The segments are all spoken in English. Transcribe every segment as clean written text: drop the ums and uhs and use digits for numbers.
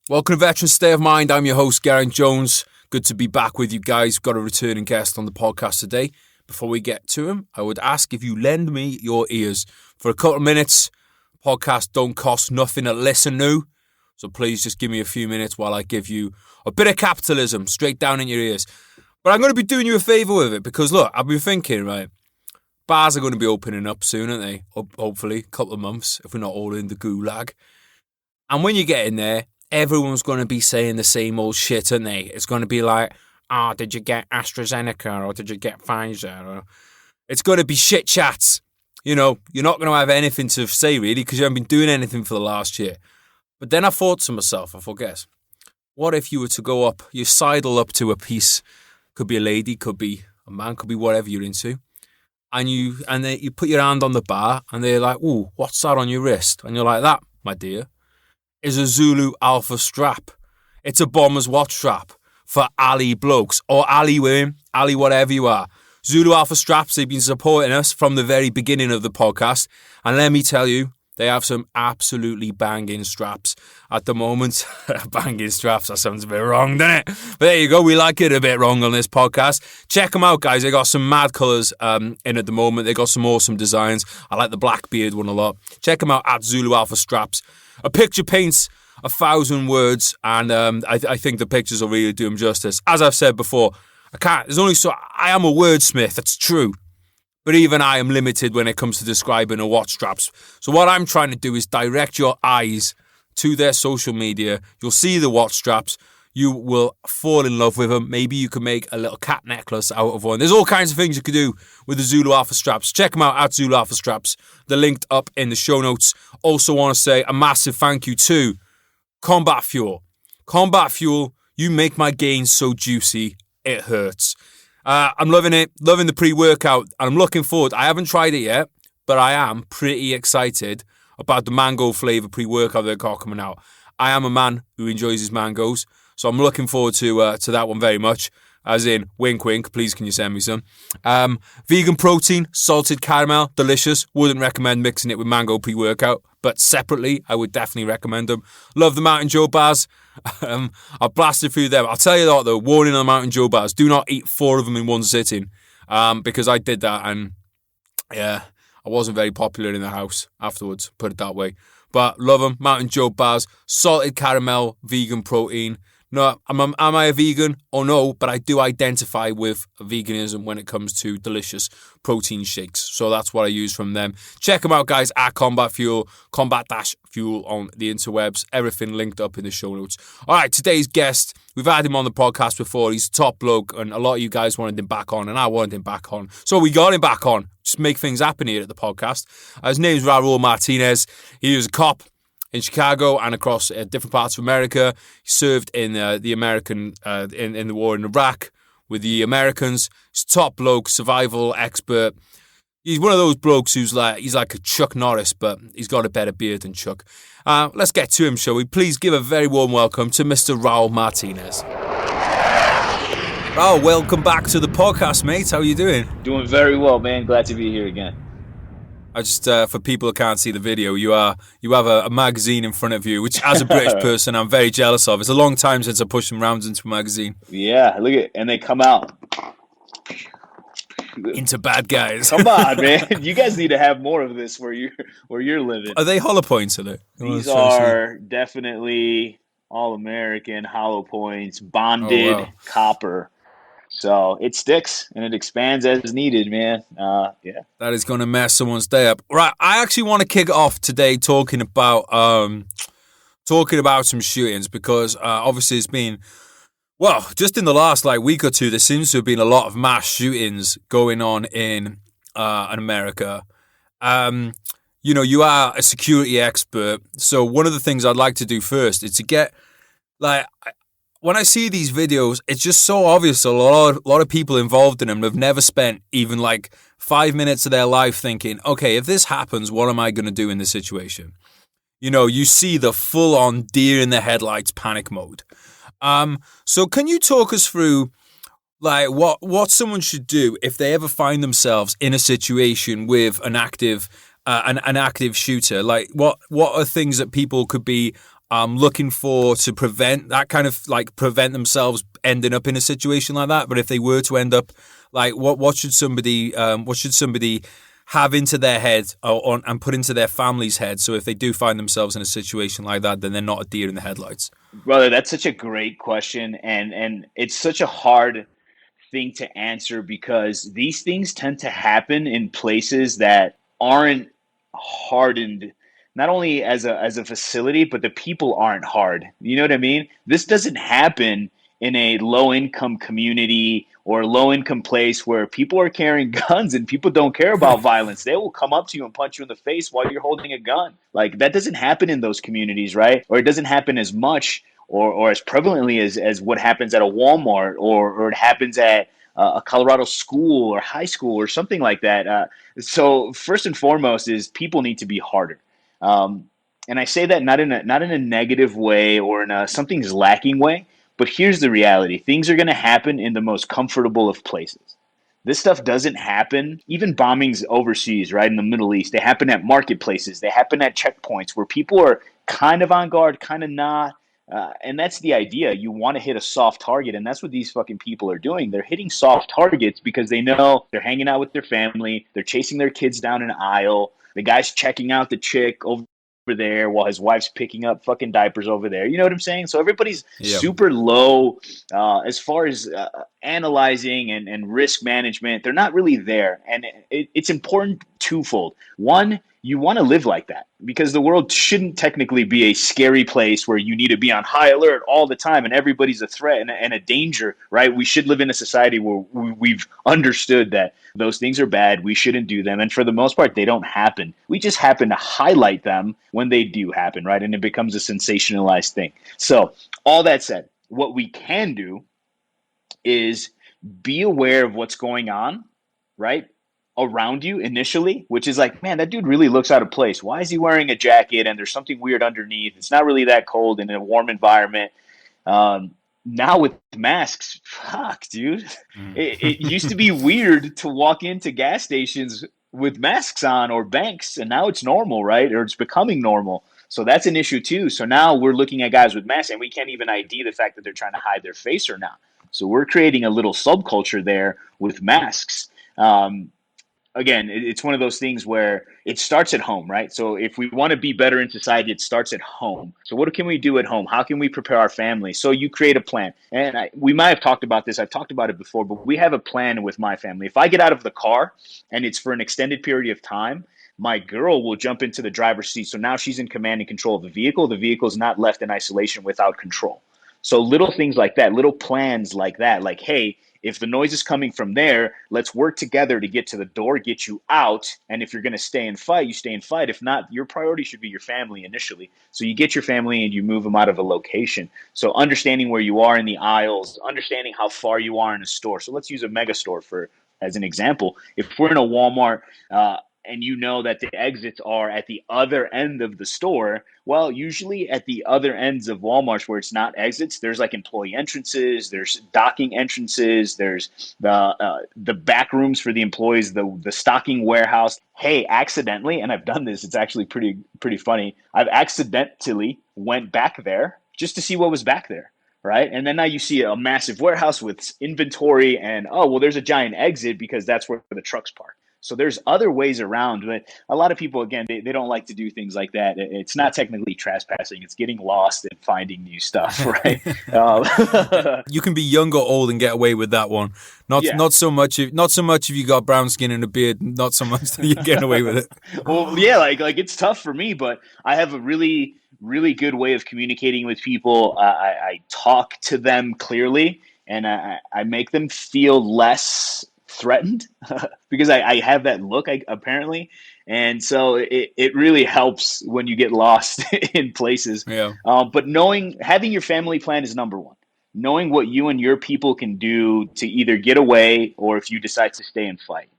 Welcome to Veteran State of Mind. I'm your host, Geraint Jones. Good to be back with you guys. Got a returning guest on the podcast today. Before we get to him, I would ask if you lend me your ears for a couple of minutes. Podcasts don't cost nothing to listen to, so please just give me a few minutes while I give you a bit of capitalism straight down in your ears. But I'm going to be doing you a favour with it because, look, I've been thinking, right, bars are going to be opening up soon, aren't they? Hopefully, a couple of months, if we're not all in the gulag. And when you get in there, everyone's going to be saying the same old shit, aren't they? It's going to be like, did you get AstraZeneca or did you get Pfizer? Or it's going to be shit chats. You know, you're not going to have anything to say, really, because you haven't been doing anything for the last year. But then I thought to myself, guess, what if you were to go up, you sidle up to a piece, could be a lady, could be a man, could be whatever you're into, and you put your hand on the bar, and they're like, ooh, what's that on your wrist? And you're like, that, my dear, is a Zulu Alpha strap. It's a bomber's watch strap for Ali blokes or Ali women, Ali whatever you are. Zulu Alpha straps, they've been supporting us from the very beginning of the podcast. And let me tell you, they have some absolutely banging straps at the moment. Banging straps, that sounds a bit wrong, doesn't it? But there you go, we like it a bit wrong on this podcast. Check them out, guys. They got some mad colours in at the moment. They got some awesome designs. I like the Blackbeard one a lot. Check them out at Zulu Alpha straps. A picture paints 1,000 words, and I think the pictures will really do them justice. As I've said before, I am a wordsmith, that's true. But even I am limited when it comes to describing a watch straps. So what I'm trying to do is direct your eyes to their social media. You'll see the watch straps. You will fall in love with them. Maybe you can make a little cat necklace out of one. There's all kinds of things you could do with the Zulu Alpha straps. Check them out at Zulu Alpha straps. They're linked up in the show notes. Also want to say a massive thank you to Combat Fuel. Combat Fuel, you make my gains so juicy, it hurts. I'm loving it, loving the pre-workout, and I'm looking forward. I haven't tried it yet, but I am pretty excited about the mango flavour pre-workout they've got coming out. I am a man who enjoys his mangoes, so I'm looking forward to that one very much. As in, wink, wink, please can you send me some. Vegan protein, salted caramel, delicious. Wouldn't recommend mixing it with mango pre-workout, but separately, I would definitely recommend them. Love the Mountain Joe bars. I'll blast it through them. I'll tell you that though, warning on the Mountain Joe bars, do not eat 4 of them in one sitting, because I did that and yeah, I wasn't very popular in the house afterwards, put it that way. But love them, Mountain Joe bars, salted caramel, vegan protein. No, am I a vegan? Oh no, but I do identify with veganism when it comes to delicious protein shakes. So that's what I use from them. Check them out, guys, at Combat Fuel, Combat-Fuel on the interwebs. Everything linked up in the show notes. All right, today's guest, we've had him on the podcast before. He's a top bloke, and a lot of you guys wanted him back on, and I wanted him back on. So we got him back on. Just make things happen here at the podcast. His name's Raul Martinez. He was a cop in Chicago and across different parts of America. He served in the American in the war in Iraq with the Americans. He's a top bloke, survival expert. He's one of those blokes he's like a Chuck Norris, but he's got a better beard than Chuck. Let's get to him, shall we? Please give a very warm welcome to Mr. Raul Martinez. Raul, welcome back to the podcast, mate. How are you doing? Doing very well, man. Glad to be here again. I just, for people who can't see the video, you have a magazine in front of you, which as a British person, I'm very jealous of. It's a long time since I pushed some rounds into a magazine. Yeah, look at, and they come out. Into bad guys. Come on, man. You guys need to have more of this where you're living. Are they hollow points, are they? These are definitely all-American hollow points, bonded copper. So it sticks and it expands as needed, man. Yeah. That is going to mess someone's day up. Right. I actually want to kick it off today talking about some shootings because obviously it's been, well, just in the last week or two, there seems to have been a lot of mass shootings going on in America. You are a security expert. So one of the things I'd like to do first is to get when I see these videos, it's just so obvious a lot of people involved in them have never spent even 5 minutes of their life thinking, okay, if this happens, what am I going to do in this situation? You see the full-on deer in the headlights panic mode. So can you talk us through what someone should do if they ever find themselves in a situation with an active shooter? What are things that people could be looking for to prevent that kind of prevent themselves ending up in a situation like that. But if they were to end up, what should somebody have into their head and put into their family's head, so if they do find themselves in a situation like that, then they're not a deer in the headlights? Brother, that's such a great question, and it's such a hard thing to answer because these things tend to happen in places that aren't hardened, not only as a facility, but the people aren't hard. You know what I mean? This doesn't happen in a low income community or a low income place where people are carrying guns and people don't care about violence. They will come up to you and punch you in the face while you're holding a gun. Like, that doesn't happen in those communities, right? Or it doesn't happen as much or as prevalently as what happens at a Walmart or it happens at a Colorado school or high school or something like that. So first and foremost is people need to be harder. And I say that not in a negative way or in a something's lacking way, but here's the reality. Things are going to happen in the most comfortable of places. This stuff doesn't happen, even bombings overseas, right, in the Middle East. They happen at marketplaces. They happen at checkpoints where people are kind of on guard, kind of not. And that's the idea. You want to hit a soft target, and that's what these fucking people are doing. They're hitting soft targets because they know they're hanging out with their family. They're chasing their kids down an aisle. The guy's checking out the chick over there while his wife's picking up fucking diapers over there. You know what I'm saying? So everybody's super low as far as analyzing and risk management. They're not really there. And it's important twofold. One, you want to live like that because the world shouldn't technically be a scary place where you need to be on high alert all the time and everybody's a threat and a danger, right? We should live in a society where we've understood that those things are bad. We shouldn't do them. And for the most part, they don't happen. We just happen to highlight them when they do happen, right? And it becomes a sensationalized thing. So all that said, what we can do is be aware of what's going on, right? Around you initially, which is like, man, that dude really looks out of place. Why is he wearing a jacket and there's something weird underneath? It's not really that cold in a warm environment. Now with masks, fuck, dude. It used to be weird to walk into gas stations with masks on or banks, and now it's normal, right? Or it's becoming normal. So that's an issue too. So now we're looking at guys with masks, and we can't even ID the fact that they're trying to hide their face or not. So we're creating a little subculture there with masks. Again, it's one of those things where it starts at home, right? So if we want to be better in society, it starts at home. So what can we do at home? How can we prepare our family? So you create a plan. And we might have talked about this. I've talked about it before, but we have a plan with my family. If I get out of the car and it's for an extended period of time, my girl will jump into the driver's seat. So now she's in command and control of the vehicle. The vehicle is not left in isolation without control. So little things like that, little plans like that, like, hey, if the noise is coming from there, let's work together to get to the door, get you out. And if you're going to stay and fight, you stay and fight. If not, your priority should be your family initially. So you get your family and you move them out of a location. So understanding where you are in the aisles, understanding how far you are in a store. So let's use a mega store as an example. If we're in a Walmart, and you know that the exits are at the other end of the store, well, usually at the other ends of Walmarts where it's not exits, there's like employee entrances, there's docking entrances, there's the back rooms for the employees, the stocking warehouse. Hey, accidentally, and I've done this, it's actually pretty funny. I've accidentally went back there just to see what was back there. Right. And then now you see a massive warehouse with inventory and, oh, well, there's a giant exit because that's where the trucks park. So there's other ways around, but a lot of people, again, they don't like to do things like that. It's not technically trespassing. It's getting lost and finding new stuff, right? You can be young or old and get away with that one. Not so much if you got brown skin and a beard. Not so much that you're getting away with it. Well, yeah, like it's tough for me, but I have a really good way of communicating with people. I talk to them clearly, and I make them feel less threatened because I have that look apparently, and so it really helps when you get lost in places. Yeah. But having your family plan is number one. Knowing what you and your people can do to either get away or if you decide to stay and fight.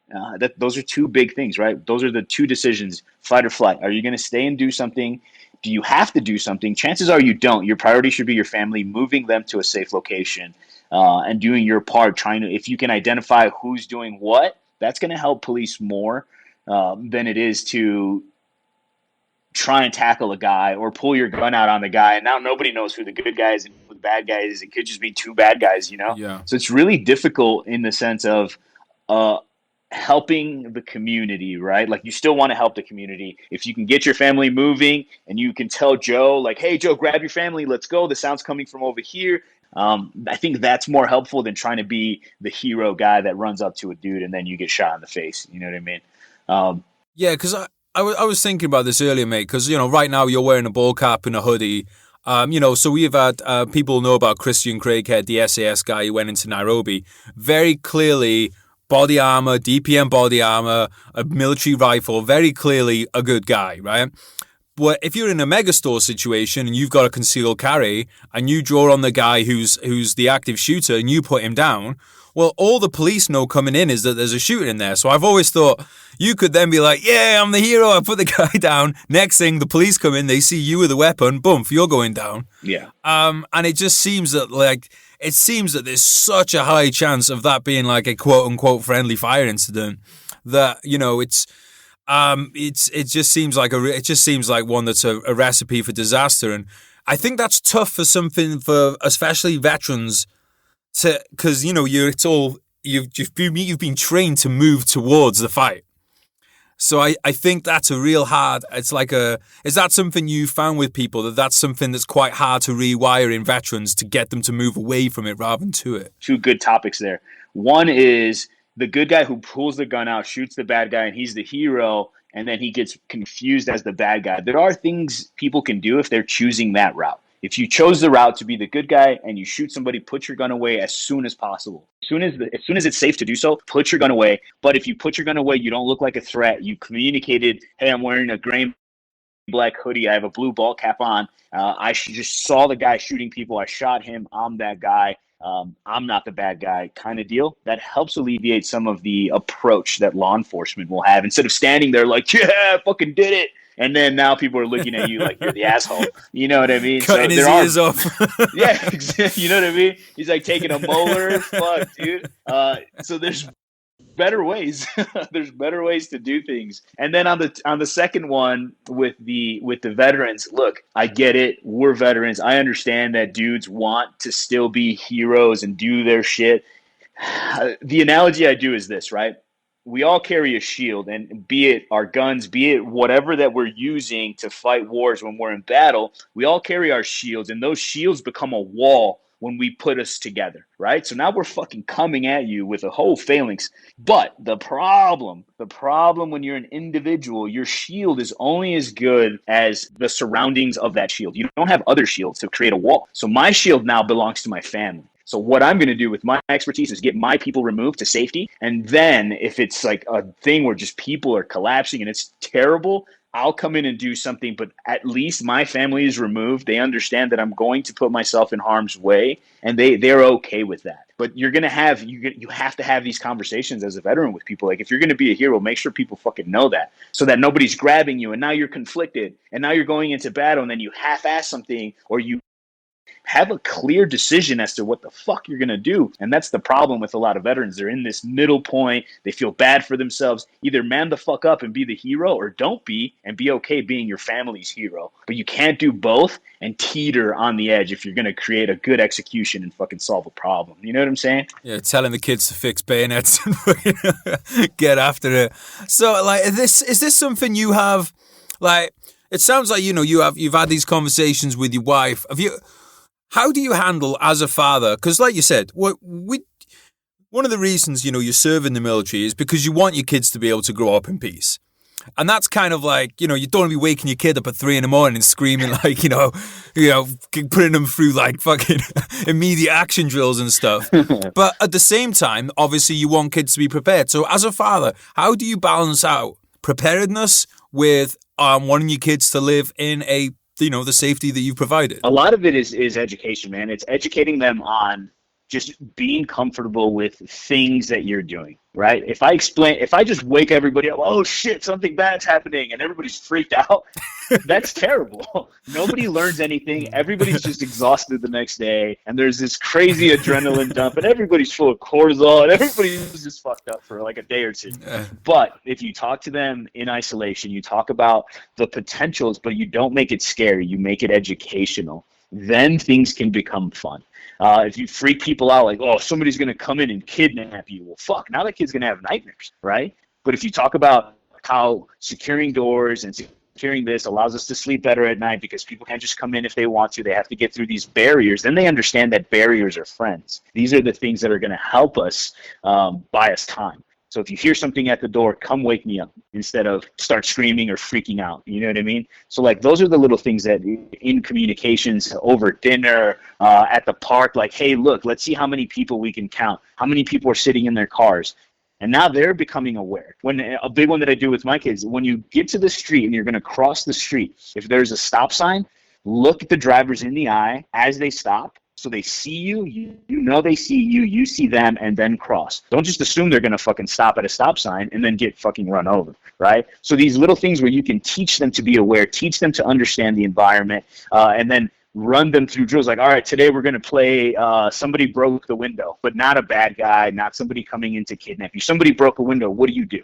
Those are two big things, right? Those are the two decisions: fight or flight. Are you going to stay and do something? Do you have to do something? Chances are you don't. Your priority should be your family, moving them to a safe location. And doing your part, if you can identify who's doing what, that's going to help police more than it is to try and tackle a guy or pull your gun out on the guy, and now nobody knows who the good guy is and who the bad guy is. It could just be two bad guys, you know? Yeah. So it's really difficult in the sense of helping the community, right? Like, you still want to help the community. If you can get your family moving and you can tell Joe, like, hey, Joe, grab your family, let's go. The sound's coming from over here. I think that's more helpful than trying to be the hero guy that runs up to a dude and then you get shot in the face. You know what I mean? Yeah, because I was thinking about this earlier, mate, because, you know, right now you're wearing a ball cap and a hoodie. You know, so we've had people know about Christian Craighead, the SAS guy who went into Nairobi. Very clearly, body armor, DPM body armor, a military rifle, very clearly a good guy, right? But if you're in a megastore situation and you've got a concealed carry and you draw on the guy who's the active shooter and you put him down, well, all the police know coming in is that there's a shooter in there. So I've always thought you could then be like, yeah, I'm the hero. I put the guy down. Next thing, the police come in, they see you with a weapon. Boom, you're going down. Yeah. And it just seems that there's such a high chance of that being like a quote unquote friendly fire incident that, you know, it just seems like one that's a recipe for disaster. And I think that's tough for especially veterans because, you know, you've been trained to move towards the fight. So I think that's a real hard. Is that something you found with people, that's something that's quite hard to rewire in veterans to get them to move away from it rather than to it? Two good topics there. One is the good guy who pulls the gun out, shoots the bad guy, and he's the hero, and then he gets confused as the bad guy. There are things people can do if they're choosing that route. If you chose the route to be the good guy and you shoot somebody, put your gun away as soon as possible. As soon as it's safe to do so, put your gun away. But if you put your gun away, you don't look like a threat. You communicated, hey, I'm wearing a gray black hoodie. I have a blue ball cap on. I just saw the guy shooting people. I shot him. I'm that guy. I'm not the bad guy kind of deal. That helps alleviate some of the approach that law enforcement will have. Instead of standing there like, yeah, I fucking did it. And then now people are looking at you like you're the asshole. You know what I mean? Cutting his ears off. Yeah, you know what I mean? He's like taking a molar. Fuck, dude. So there's better ways. There's better ways to do things. And then on the second one with the veterans, look, I get it. We're veterans. I understand that dudes want to still be heroes and do their shit. The analogy I do is this, right? We all carry a shield, and be it our guns, be it whatever that we're using to fight wars when we're in battle, we all carry our shields, and those shields become a wall when we put us together, right? So now we're fucking coming at you with a whole phalanx. But the problem when you're an individual, your shield is only as good as the surroundings of that shield. You don't have other shields to create a wall. So my shield now belongs to my family. So what I'm going to do with my expertise is get my people removed to safety. And then if it's like a thing where just people are collapsing and it's terrible, I'll come in and do something, but at least my family is removed. They understand that I'm going to put myself in harm's way, and they're okay with that. But you have to have these conversations as a veteran with people. Like, if you're going to be a hero, make sure people fucking know that, so that nobody's grabbing you, and now you're conflicted, and now you're going into battle, and then you half-ass something, or you have a clear decision as to what the fuck you're going to do. And that's the problem with a lot of veterans. They're in this middle point. They feel bad for themselves. Either man the fuck up and be the hero, or don't be and be okay being your family's hero. But you can't do both and teeter on the edge if you're going to create a good execution and fucking solve a problem. You know what I'm saying? Yeah, telling the kids to fix bayonets and get after it. So, like, is this something you have, like, it sounds like, you know, you've had these conversations with your wife. How do you handle as a father? Because like you said, one of the reasons, you know, you serve in the military is because you want your kids to be able to grow up in peace. And that's kind of like, you know, you don't want to be waking your kid up at 3 a.m. screaming like, you know, putting them through like fucking immediate action drills and stuff. But at the same time, obviously you want kids to be prepared. So as a father, how do you balance out preparedness with wanting your kids to live in the safety that you've provided? A lot of it is education, man. It's educating them on just being comfortable with things that you're doing, right? If I just wake everybody up, oh shit, something bad's happening, and everybody's freaked out, that's terrible. Nobody learns anything. Everybody's just exhausted the next day, and there's this crazy adrenaline dump, and everybody's full of cortisol, and everybody's just fucked up for like a day or two. But if you talk to them in isolation, you talk about the potentials, but you don't make it scary, you make it educational, then things can become fun. If you freak people out like, oh, somebody's going to come in and kidnap you, well, fuck, now that kid's going to have nightmares, right? But if you talk about how securing doors and securing this allows us to sleep better at night because people can't just come in if they want to, they have to get through these barriers, then they understand that barriers are friends. These are the things that are going to help us buy us time. So if you hear something at the door, come wake me up instead of start screaming or freaking out. You know what I mean? So like those are the little things that in communications, over dinner, at the park, like, hey, look, let's see how many people we can count. How many people are sitting in their cars? And now they're becoming aware. When a big one that I do with my kids, when you get to the street and you're going to cross the street, if there's a stop sign, look at the drivers in the eye as they stop. So they see you, you know they see you, you see them, and then cross. Don't just assume they're going to fucking stop at a stop sign and then get fucking run over, right? So these little things where you can teach them to be aware, teach them to understand the environment, and then run them through drills like, all right, today we're going to play somebody broke the window, but not a bad guy, not somebody coming in to kidnap you. Somebody broke a window, what do you do?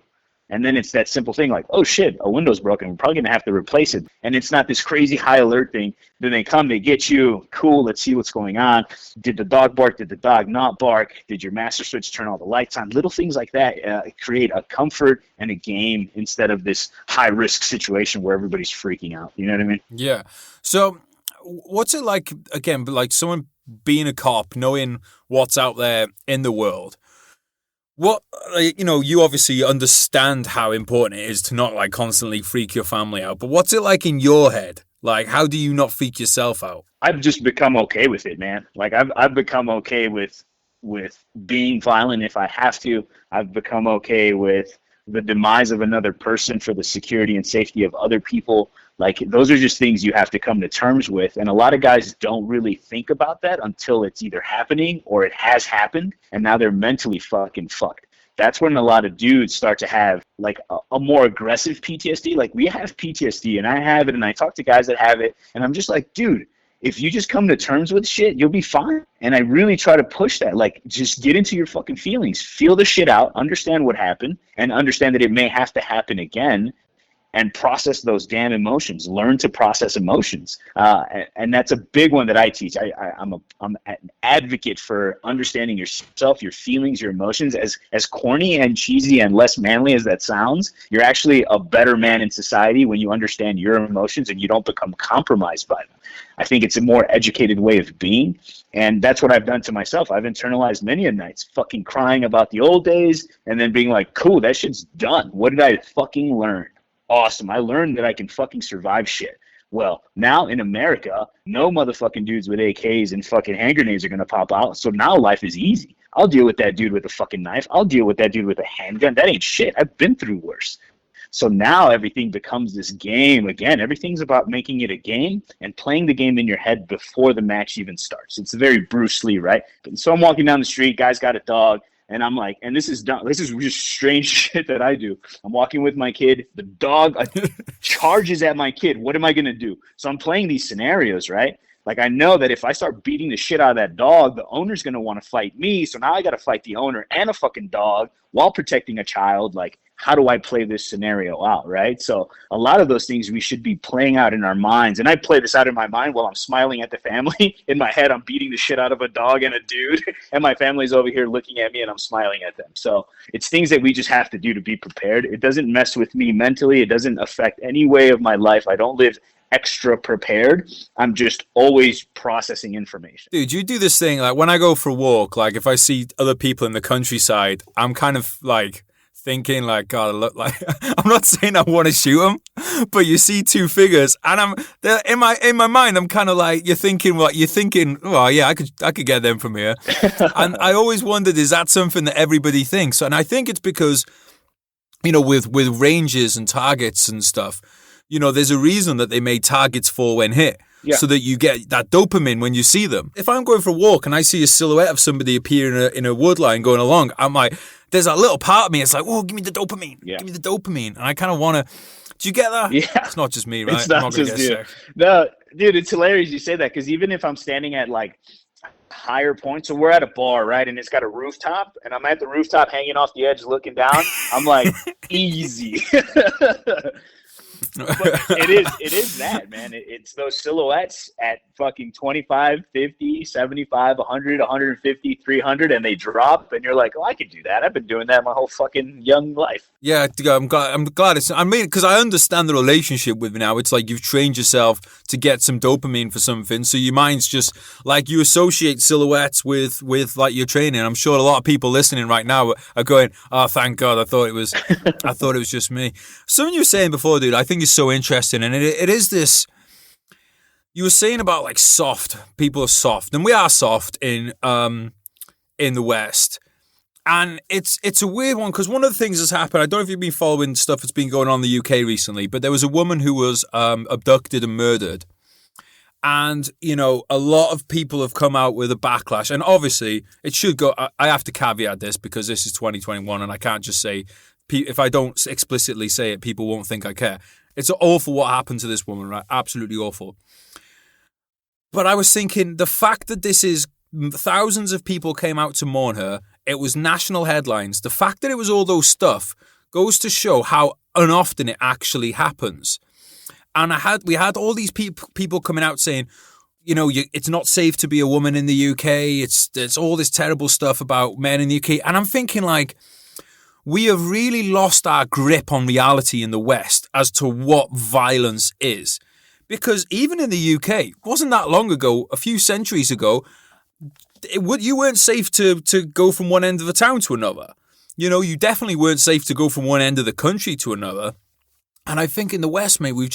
And then it's that simple thing like, oh shit, a window's broken. We're probably going to have to replace it. And it's not this crazy high alert thing. Then they come, they get you. Cool, let's see what's going on. Did the dog bark? Did the dog not bark? Did your master switch turn all the lights on? Little things like that create a comfort and a game instead of this high risk situation where everybody's freaking out. You know what I mean? Yeah. So what's it like, again, like someone being a cop, knowing what's out there in the world? What, you know, you obviously understand how important it is to not like constantly freak your family out, but what's it like in your head? Like, how do you not freak yourself out? I've just become okay with it, man. Like I've become okay with being violent if I have to. I've become okay with the demise of another person for the security and safety of other people. Like those are just things you have to come to terms with. And a lot of guys don't really think about that until it's either happening or it has happened. And now they're mentally fucking fucked. That's when a lot of dudes start to have like a more aggressive PTSD. Like we have PTSD and I have it and I talk to guys that have it. And I'm just like, dude, if you just come to terms with shit, you'll be fine. And I really try to push that. Like, just get into your fucking feelings. Feel the shit out. Understand what happened. And understand that it may have to happen again. And process those damn emotions. Learn to process emotions. And that's a big one that I teach. I'm an advocate for understanding yourself, your feelings, your emotions. As corny and cheesy and less manly as that sounds, you're actually a better man in society when you understand your emotions and you don't become compromised by them. I think it's a more educated way of being. And that's what I've done to myself. I've internalized many a nights, fucking crying about the old days and then being like, cool, that shit's done. What did I fucking learn? Awesome. I learned that I can fucking survive shit. Well, now in America, no motherfucking dudes with AKs and fucking hand grenades are going to pop out. So now life is easy. I'll deal with that dude with a fucking knife. I'll deal with that dude with a handgun. That ain't shit. I've been through worse. So now everything becomes this game. Again, everything's about making it a game and playing the game in your head before the match even starts. It's very Bruce Lee, right? So I'm walking down the street, guy's got a dog. And I'm like, and this is just strange shit that I do. I'm walking with my kid. The dog charges at my kid. What am I going to do? So I'm playing these scenarios, right? Like I know that if I start beating the shit out of that dog, the owner's going to want to fight me. So now I got to fight the owner and a fucking dog while protecting a child. Like, how do I play this scenario out, right? So a lot of those things we should be playing out in our minds. And I play this out in my mind while I'm smiling at the family. In my head, I'm beating the shit out of a dog and a dude. And my family's over here looking at me and I'm smiling at them. So it's things that we just have to do to be prepared. It doesn't mess with me mentally. It doesn't affect any way of my life. I don't live extra prepared. I'm just always processing information. Dude, you do this thing, like when I go for a walk, like if I see other people in the countryside, I'm kind of like thinking like, God, I look like, I'm not saying I want to shoot them, but you see two figures and in my mind, I'm kind of like, you're thinking, well, yeah, I could get them from here. And I always wondered, is that something that everybody thinks? And I think it's because, you know, with ranges and targets and stuff, you know, there's a reason that they made targets for when hit. so that you get that dopamine when you see them. If I'm going for a walk and I see a silhouette of somebody appear in a wood line going along, I'm like, there's a little part of me, it's like, oh, give me the dopamine. Yeah. Give me the dopamine. And I kind of want to, do you get that? Yeah. It's not just me, right? It's not just you. No, dude, it's hilarious you say that, because even if I'm standing at like higher points, so we're at a bar, right, and it's got a rooftop, and I'm at the rooftop hanging off the edge looking down, I'm like, easy. But it is that, man. It's those silhouettes at fucking 25, 50, 75, 100, 150, 300, and they drop, and you're like, oh, I could do that. I've been doing that my whole fucking young life. Yeah, I'm glad it's, I mean, because I understand the relationship with it now. It's like you've trained yourself to get some dopamine for something, so your mind's just like, you associate silhouettes with like your training. I'm sure a lot of people listening right now are going, oh, thank God, I thought it was just me. Something you were saying before, dude, I think is so interesting, and it is this. You were saying about like soft people are soft, and we are soft in the West, and it's a weird one, because one of the things that's happened, I don't know if you've been following stuff that's been going on in the UK recently, but there was a woman who was abducted and murdered, and you know, a lot of people have come out with a backlash, and obviously it should go. I have to caveat this because this is 2021, and I can't just say, if I don't explicitly say it, people won't think I care. It's awful what happened to this woman, right? Absolutely awful. But I was thinking, the fact that this is thousands of people came out to mourn her, it was national headlines. The fact that it was all those stuff goes to show how unoften it actually happens. And we had all these people coming out saying, you know, it's not safe to be a woman in the UK. It's all this terrible stuff about men in the UK. And I'm thinking, like, we have really lost our grip on reality in the West as to what violence is. Because even in the UK, it wasn't that long ago, a few centuries ago, you weren't safe to go from one end of the town to another. You know, you definitely weren't safe to go from one end of the country to another. And I think in the West, mate, we've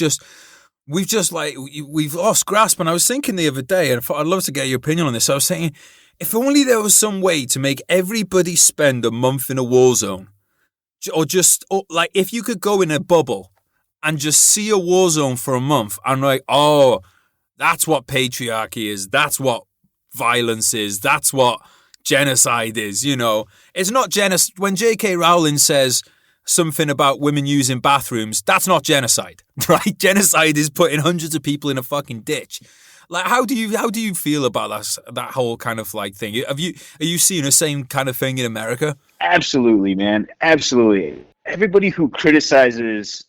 lost grasp. And I was thinking the other day, and I'd love to get your opinion on this. I was saying, if only there was some way to make everybody spend a month in a war zone. Or like, if you could go in a bubble and just see a war zone for a month, and like, oh, that's what patriarchy is. That's what violence is. That's what genocide is. You know, it's not genocide. When J.K. Rowling says something about women using bathrooms, that's not genocide, right? Genocide is putting hundreds of people in a fucking ditch. Like, how do you feel about that whole kind of like thing? Are you seeing the same kind of thing in America? Absolutely, man. Absolutely. Everybody who criticizes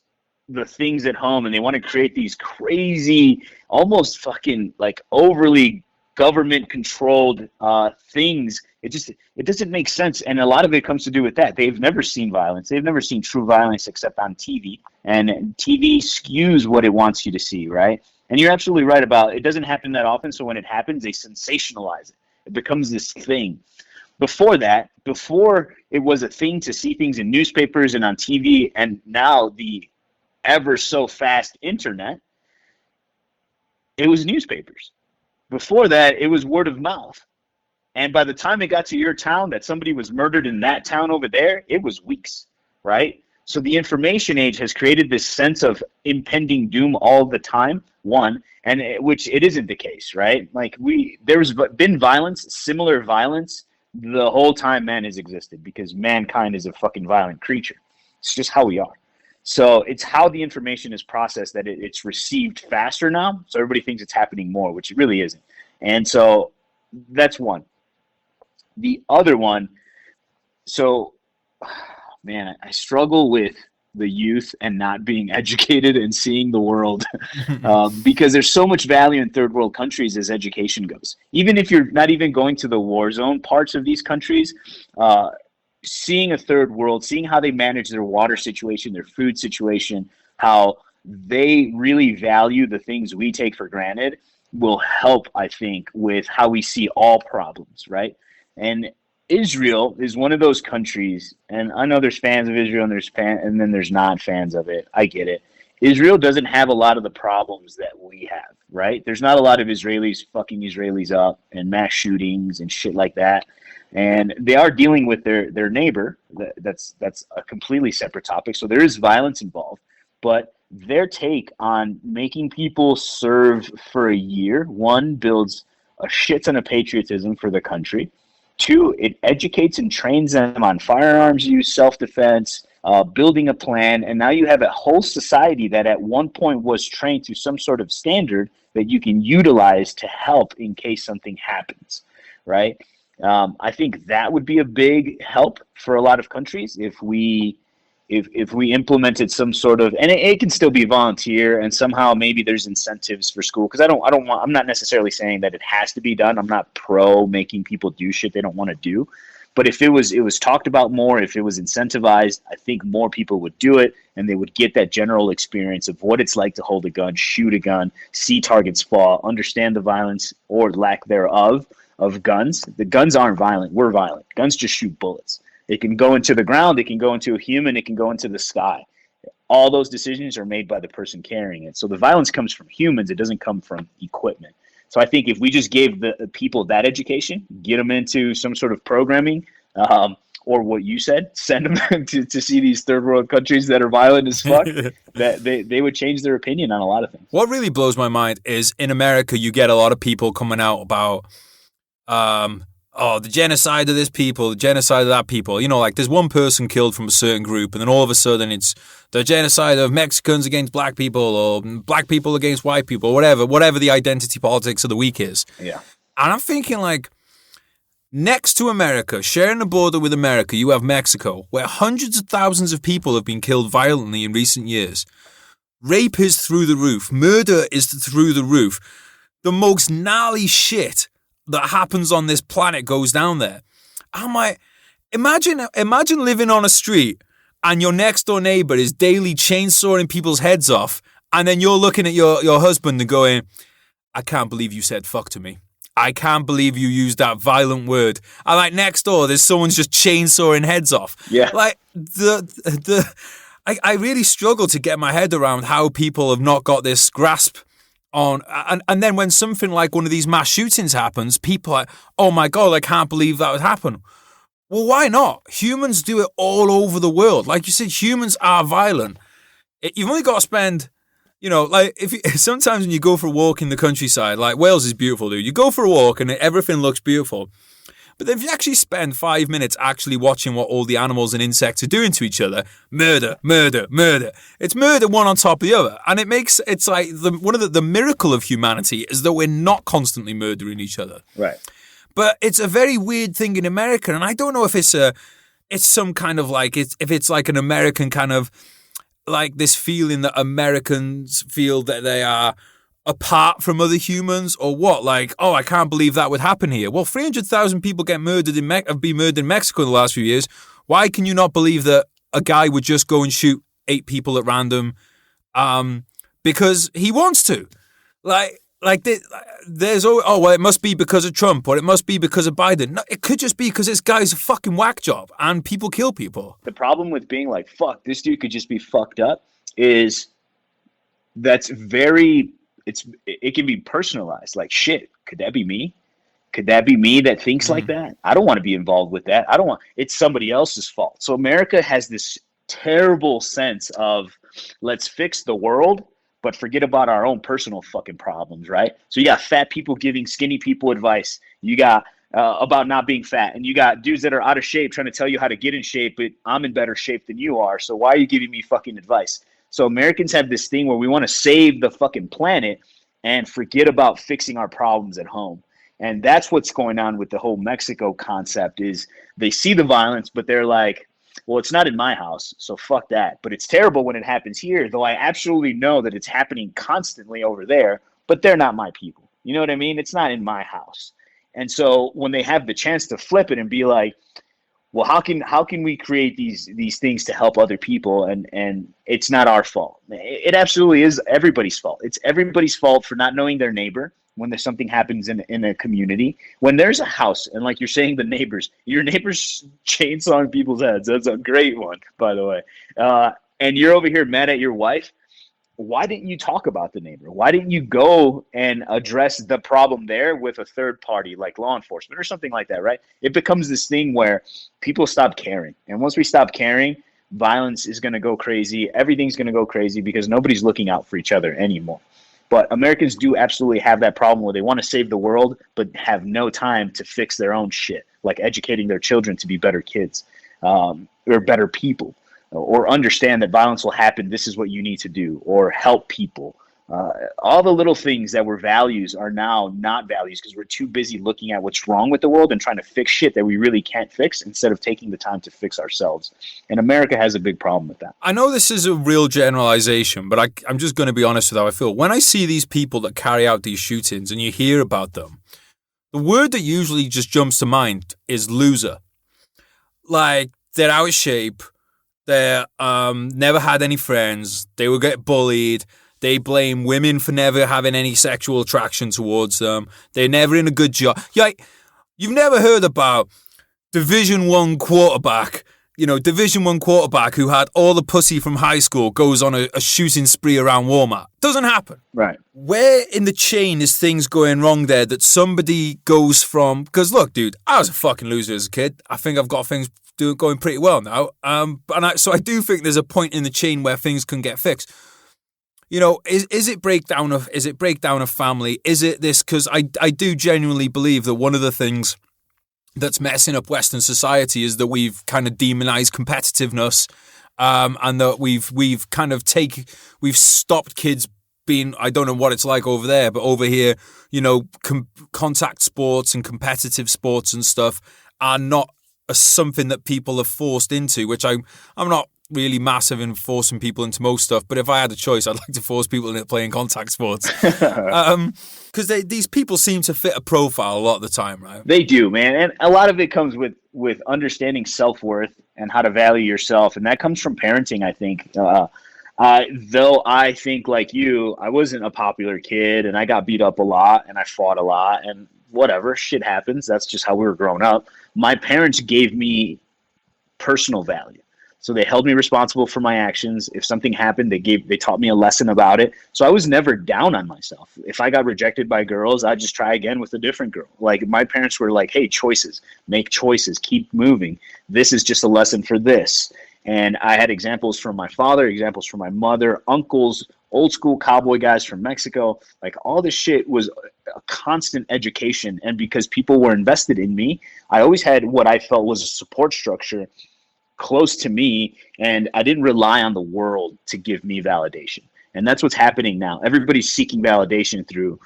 the things at home and they want to create these crazy, almost fucking like overly government controlled things, it doesn't make sense. And a lot of it comes to do with that. They've never seen violence. They've never seen true violence except on TV. And TV skews what it wants you to see, right? And you're absolutely right about it doesn't happen that often, so when it happens, they sensationalize it. It becomes this thing. Before it was a thing to see things in newspapers and on TV, and now the ever so fast internet, it was newspapers. Before that, it was word of mouth. And by the time it got to your town that somebody was murdered in that town over there, it was weeks, right? So the information age has created this sense of impending doom all the time, which it isn't the case, right? Like there's been violence, similar violence, the whole time man has existed, because mankind is a fucking violent creature. It's just how we are. So it's how the information is processed that it's received faster now. So everybody thinks it's happening more, which it really isn't. And so that's one. The other one, so, man, I struggle with the youth and not being educated and seeing the world because there's so much value in third world countries as education goes. Even if you're not even going to the war zone parts of these countries, seeing a third world, seeing how they manage their water situation, their food situation, how they really value the things we take for granted will help, I think, with how we see all problems, right? And Israel is one of those countries, and I know there's fans of Israel and then there's not fans of it. I get it. Israel doesn't have a lot of the problems that we have, right? There's not a lot of Israelis fucking Israelis up and mass shootings and shit like that. And they are dealing with their neighbor. That's a completely separate topic. So there is violence involved, but their take on making people serve for a year, one, builds a shit ton of patriotism for the country. Two, it educates and trains them on firearms use, self-defense, building a plan, and now you have a whole society that at one point was trained to some sort of standard that you can utilize to help in case something happens, right? I think that would be a big help for a lot of countries if we implemented some sort of, and it can still be volunteer, and somehow maybe there's incentives for school, because I'm not necessarily saying that it has to be done. I'm not pro making people do shit they don't want to do, but if it was talked about more, if it was incentivized, I think more people would do it, and they would get that general experience of what it's like to hold a gun, shoot a gun, see targets fall, understand the violence or lack thereof of guns. The guns aren't violent. We're violent. Guns just shoot bullets. It can go into the ground, it can go into a human, it can go into the sky. All those decisions are made by the person carrying it. So the violence comes from humans, it doesn't come from equipment. So I think if we just gave the people that education, get them into some sort of programming, or what you said, send them to see these third world countries that are violent as fuck, that they would change their opinion on a lot of things. What really blows my mind is in America, you get a lot of people coming out about the genocide of this people, the genocide of that people. You know, like there's one person killed from a certain group, and then all of a sudden it's the genocide of Mexicans against black people, or black people against white people, whatever the identity politics of the week is. Yeah. And I'm thinking, like, next to America, sharing the border with America, you have Mexico, where hundreds of thousands of people have been killed violently in recent years. Rape is through the roof. Murder is through the roof. The most gnarly shit that happens on this planet goes down there. I'm like, imagine living on a street and your next door neighbor is daily chainsawing people's heads off, and then you're looking at your husband and going, I can't believe you said fuck to me. I can't believe you used that violent word. And like next door, there's someone's just chainsawing heads off. Yeah. Like I really struggle to get my head around how people have not got this grasp on, and then when something like one of these mass shootings happens, people are like, oh my God, I can't believe that would happen. Well, why not? Humans do it all over the world. Like you said, humans are violent. You've only got to spend, you know, like sometimes when you go for a walk in the countryside, like Wales is beautiful, dude. You go for a walk and everything looks beautiful. But if you actually spend 5 minutes actually watching what all the animals and insects are doing to each other, murder, murder, murder. It's murder one on top of the other. And it's like one of the miracle of humanity is that we're not constantly murdering each other. Right. But it's a very weird thing in America. And I don't know if it's some kind of like, if it's like an American kind of like this feeling that Americans feel that they are apart from other humans, or what? Like, oh, I can't believe that would happen here. Well, 300,000 people have been murdered in Mexico in the last few years. Why can you not believe that a guy would just go and shoot 8 people at random because he wants to? There's always, oh, well, it must be because of Trump, or it must be because of Biden. No, it could just be because this guy's a fucking whack job and people kill people. The problem with being like, fuck, this dude could just be fucked up is that's very... It can be personalized. Like, shit, could that be me? Could that be me that thinks like that? I don't want to be involved with that. It's somebody else's fault. So America has this terrible sense of let's fix the world, but forget about our own personal fucking problems, right? So you got fat people giving skinny people advice. You got about not being fat. And you got dudes that are out of shape trying to tell you how to get in shape, but I'm in better shape than you are. So why are you giving me fucking advice? So Americans have this thing where we want to save the fucking planet and forget about fixing our problems at home. And that's what's going on with the whole Mexico concept is they see the violence, but they're like, well, it's not in my house, so fuck that. But it's terrible when it happens here, though I absolutely know that it's happening constantly over there, but they're not my people. You know what I mean? It's not in my house. And so when they have the chance to flip it and be like, well, how can we create these things to help other people, and it's not our fault? It absolutely is everybody's fault. It's everybody's fault for not knowing their neighbor when there's something happens in a community. When there's a house, and like you're saying, your neighbors chainsawing people's heads. That's a great one, by the way. And you're over here mad at your wife. Why didn't you talk about the neighbor? Why didn't you go and address the problem there with a third party like law enforcement or something like that, right? It becomes this thing where people stop caring. And once we stop caring, violence is going to go crazy. Everything's going to go crazy because nobody's looking out for each other anymore. But Americans do absolutely have that problem where they want to save the world, but have no time to fix their own shit, like educating their children to be better kids, or better people, or understand that violence will happen. This is what you need to do, or help people. All the little things that were values are now not values because we're too busy looking at what's wrong with the world and trying to fix shit that we really can't fix instead of taking the time to fix ourselves. And America has a big problem with that. I know this is a real generalization, but I'm just going to be honest with how I feel. When I see these people that carry out these shootings and you hear about them, the word that usually just jumps to mind is loser. Like, they're out of shape. They're never had any friends. They will get bullied. They blame women for never having any sexual attraction towards them. They're never in a good job. Yeah, you've never heard about Division I quarterback, Division I quarterback who had all the pussy from high school goes on a shooting spree around Walmart. Doesn't happen. Right. Where in the chain is things going wrong there that somebody goes from... Because look, dude, I was a fucking loser as a kid. I think I've got things going pretty well now. So I do think there's a point in the chain where things can get fixed. Is it breakdown of family? Is it this? Because I do genuinely believe that one of the things that's messing up Western society is that we've kind of demonized competitiveness, and that we've stopped kids being, I don't know what it's like over there, but over here, contact sports and competitive sports and stuff are not something that people are forced into, which I'm not really massive in forcing people into most stuff, but if I had a choice, I'd like to force people into playing contact sports. Because these people seem to fit a profile a lot of the time, right? They do, man. And a lot of it comes with understanding self-worth and how to value yourself. And that comes from parenting, I think. Though I think, like you, I wasn't a popular kid and I got beat up a lot and I fought a lot and whatever, shit happens. That's just how we were growing up. My parents gave me personal value. So they held me responsible for my actions. If something happened, they taught me a lesson about it. So I was never down on myself. If I got rejected by girls, I'd just try again with a different girl. Like, my parents were like, hey, choices, make choices, keep moving. This is just a lesson for this. And I had examples from my father, examples from my mother, uncles, old school cowboy guys from Mexico. Like, all this shit was a constant education. And because people were invested in me, I always had what I felt was a support structure close to me, and I didn't rely on the world to give me validation. And that's what's happening now. Everybody's seeking validation through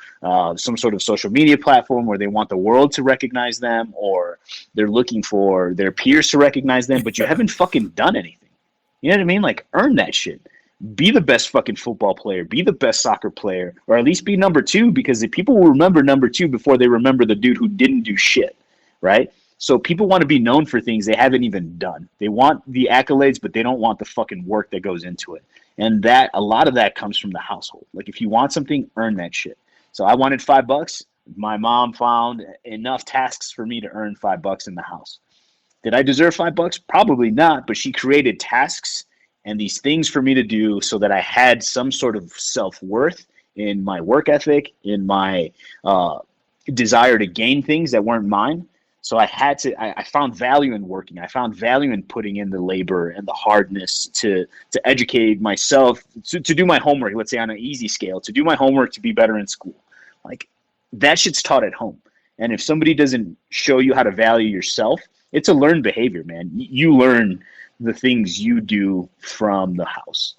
some sort of social media platform where they want the world to recognize them, or they're looking for their peers to recognize them, but you haven't fucking done anything. You know what I mean? Like, earn that shit. Be the best fucking football player. Be the best soccer player, or at least be number two, because the people will remember number two before they remember the dude who didn't do shit, right? So people want to be known for things they haven't even done. They want the accolades, but they don't want the fucking work that goes into it. And that, a lot of that comes from the household. Like, if you want something, earn that shit. So I wanted $5. My mom found enough tasks for me to earn $5 in the house. Did I deserve $5? Probably not, but she created tasks and these things for me to do so that I had some sort of self-worth in my work ethic, in my desire to gain things that weren't mine. So I found value in working. I found value in putting in the labor and the hardness to educate myself, to do my homework, let's say on an easy scale, to do my homework to be better in school. Like, that shit's taught at home. And if somebody doesn't show you how to value yourself, it's a learned behavior, man. You learn the things you do from the house.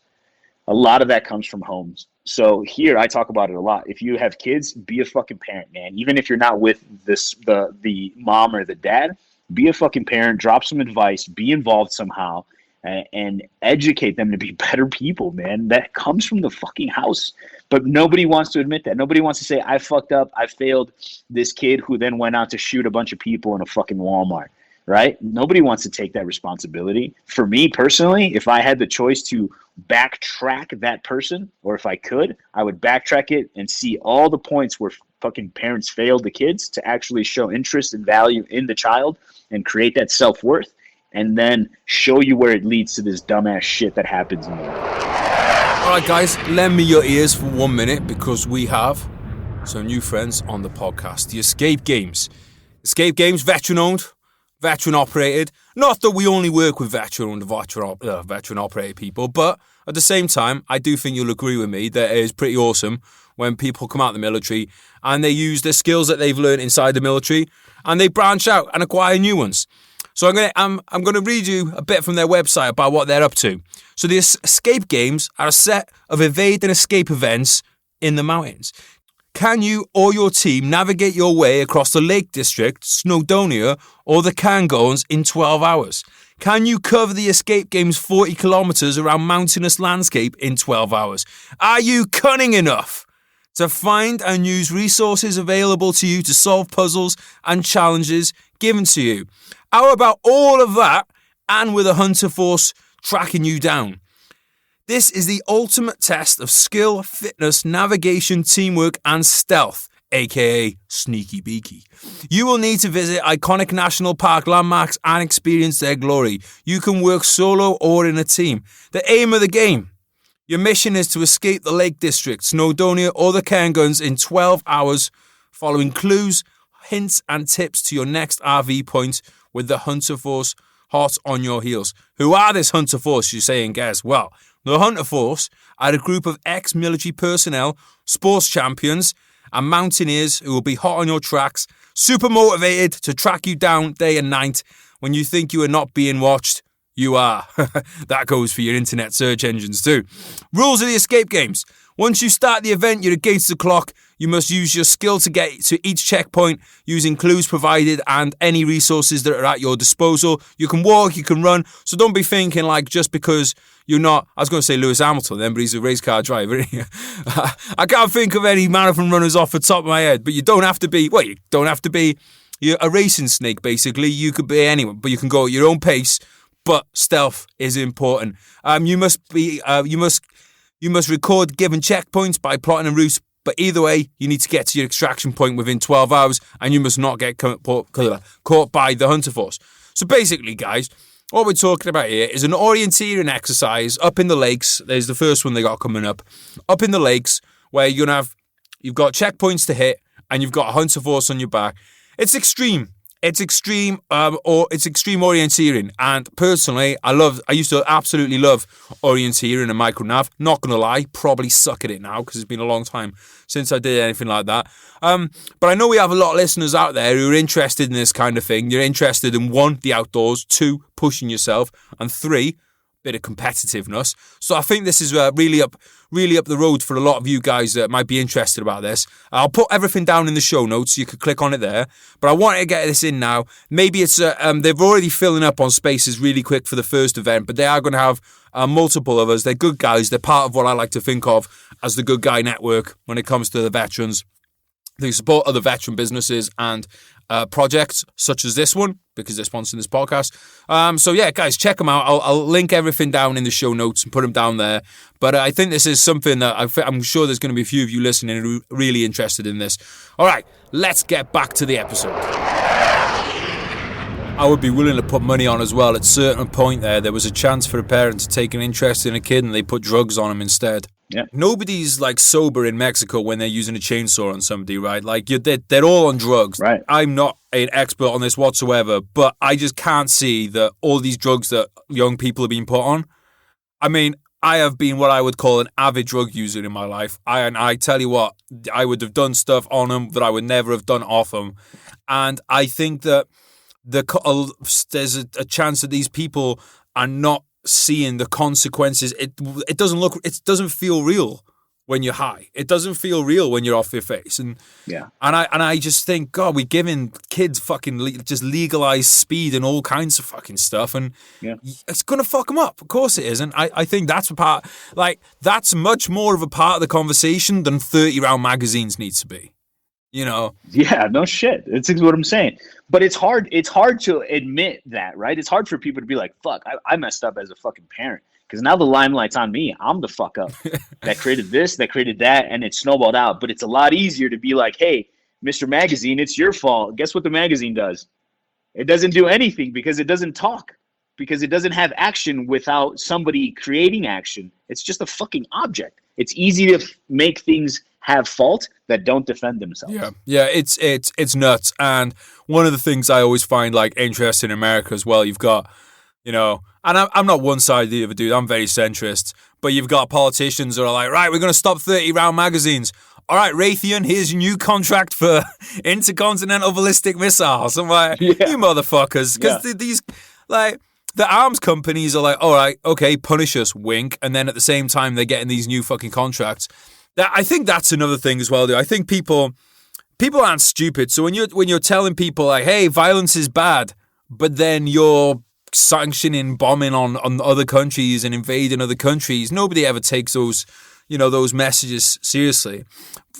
A lot of that comes from homes. So here, I talk about it a lot. If you have kids, be a fucking parent, man. Even if you're not with the mom or the dad, be a fucking parent, drop some advice, be involved somehow, and educate them to be better people, man. That comes from the fucking house. But nobody wants to admit that. Nobody wants to say, I fucked up, I failed this kid who then went out to shoot a bunch of people in a fucking Walmart, right? Nobody wants to take that responsibility. For me personally, if I had the choice to backtrack that person, or if I could, I would backtrack it and see all the points where fucking parents failed the kids to actually show interest and value in the child and create that self-worth, and then show you where it leads to this dumbass shit that happens in the world. All right, guys, lend me your ears for 1 minute, because we have some new friends on the podcast. The Escape Games. Escape Games, veteran-owned, veteran operated. Not that we only work with veteran operated people, but at the same time, I do think you'll agree with me that it is pretty awesome when people come out of the military and they use the skills that they've learned inside the military and they branch out and acquire new ones. So I'm gonna read you a bit from their website about what they're up to. So the escape games are a set of evade and escape events in the mountains. Can you or your team navigate your way across the Lake District, Snowdonia, or the Cairngorms in 12 hours? Can you cover the escape game's 40 kilometers around mountainous landscape in 12 hours? Are you cunning enough to find and use resources available to you to solve puzzles and challenges given to you? How about all of that and with a hunter force tracking you down? This is the ultimate test of skill, fitness, navigation, teamwork, and stealth, aka sneaky beaky. You will need to visit iconic national park landmarks and experience their glory. You can work solo or in a team. The aim of the game. Your mission is to escape the Lake District, Snowdonia, or the Cairngorms in 12 hours, following clues, hints, and tips to your next RV point with the Hunter Force hot on your heels. Who are this Hunter Force, you say and guess? Well, the Hunter Force are a group of ex-military personnel, sports champions, and mountaineers who will be hot on your tracks, super motivated to track you down day and night. When you think you are not being watched, you are. That goes for your internet search engines too. Rules of the escape games. Once you start the event, you're against the clock. You must use your skill to get to each checkpoint using clues provided and any resources that are at your disposal. You can walk, you can run, so don't be thinking like just because you're not, I was going to say Lewis Hamilton then, but he's a race car driver. I can't think of any marathon runners off the top of my head, but you don't have to be, you're a racing snake basically. You could be anyone, but you can go at your own pace, but stealth is important. You must record given checkpoints by plotting a route, but either way, you need to get to your extraction point within 12 hours, and you must not get caught by the Hunter Force. So basically, guys, what we're talking about here is an orienteering exercise up in the lakes. There's the first one they got coming up in the lakes, where you've got checkpoints to hit, and you've got a Hunter Force on your back. It's extreme. It's extreme orienteering, and personally, I used to absolutely love orienteering and micronav. Not gonna lie, probably suck at it now because it's been a long time since I did anything like that. But I know we have a lot of listeners out there who are interested in this kind of thing. You're interested in 1, the outdoors, 2, pushing yourself, and 3, bit of competitiveness. So I think this is really up the road for a lot of you guys that might be interested about this. I'll put everything down in the show notes so you can click on it there. But I want to get this in now. Maybe it's they're already filling up on spaces really quick for the first event, but they are going to have multiple of us. They're good guys. They're part of what I like to think of as the Good Guy Network when it comes to the veterans. They support other veteran businesses and projects such as this one because they're sponsoring this podcast. So yeah, guys, check them out. I'll link everything down in the show notes and put them down there. But I think this is something that I'm sure there's going to be a few of you listening who are really interested in this. All right, let's get back to the episode. I would be willing to put money on as well. At a certain point there was a chance for a parent to take an interest in a kid and they put drugs on him instead. Yeah. Nobody's like sober in Mexico when they're using a chainsaw on somebody, right? Like they're all on drugs. Right. I'm not an expert on this whatsoever, but I just can't see that all these drugs that young people are being put on. I mean, I have been what I would call an avid drug user in my life. I tell you what, I would have done stuff on them that I would never have done off them. And I think that there's a chance that these people are not seeing the consequences. It doesn't feel real when you're high. It doesn't feel real when you're off your face. And I just think, God, we're giving kids fucking just legalized speed and all kinds of fucking stuff, and it's gonna fuck them up. Of course it is. And I think that's that's much more of a part of the conversation than 30-round magazines needs to be. You know? Yeah, no shit. That's what I'm saying. But it's hard to admit that, right? It's hard for people to be like, fuck, I messed up as a fucking parent. Because now the limelight's on me. I'm the fuck up that created this, that created that, and it snowballed out. But it's a lot easier to be like, hey, Mr. Magazine, it's your fault. Guess what the magazine does? It doesn't do anything because it doesn't talk. Because it doesn't have action without somebody creating action. It's just a fucking object. It's easy to make things have fault that don't defend themselves. Yeah, it's nuts. And one of the things I always find like interesting in America as well, you've got, you know, and I'm not one side or the other, dude. I'm very centrist. But you've got politicians who are like, right, we're going to stop 30-round magazines. All right, Raytheon, here's your new contract for intercontinental ballistic missiles. I'm like, you motherfuckers. Because these, like, the arms companies are like, all right, okay, punish us, wink. And then at the same time, they're getting these new fucking contracts. I think that's another thing as well, dude. I think people aren't stupid. So when you're telling people, like, hey, violence is bad, but then you're sanctioning bombing on other countries and invading other countries, nobody ever takes those, you know, those messages seriously.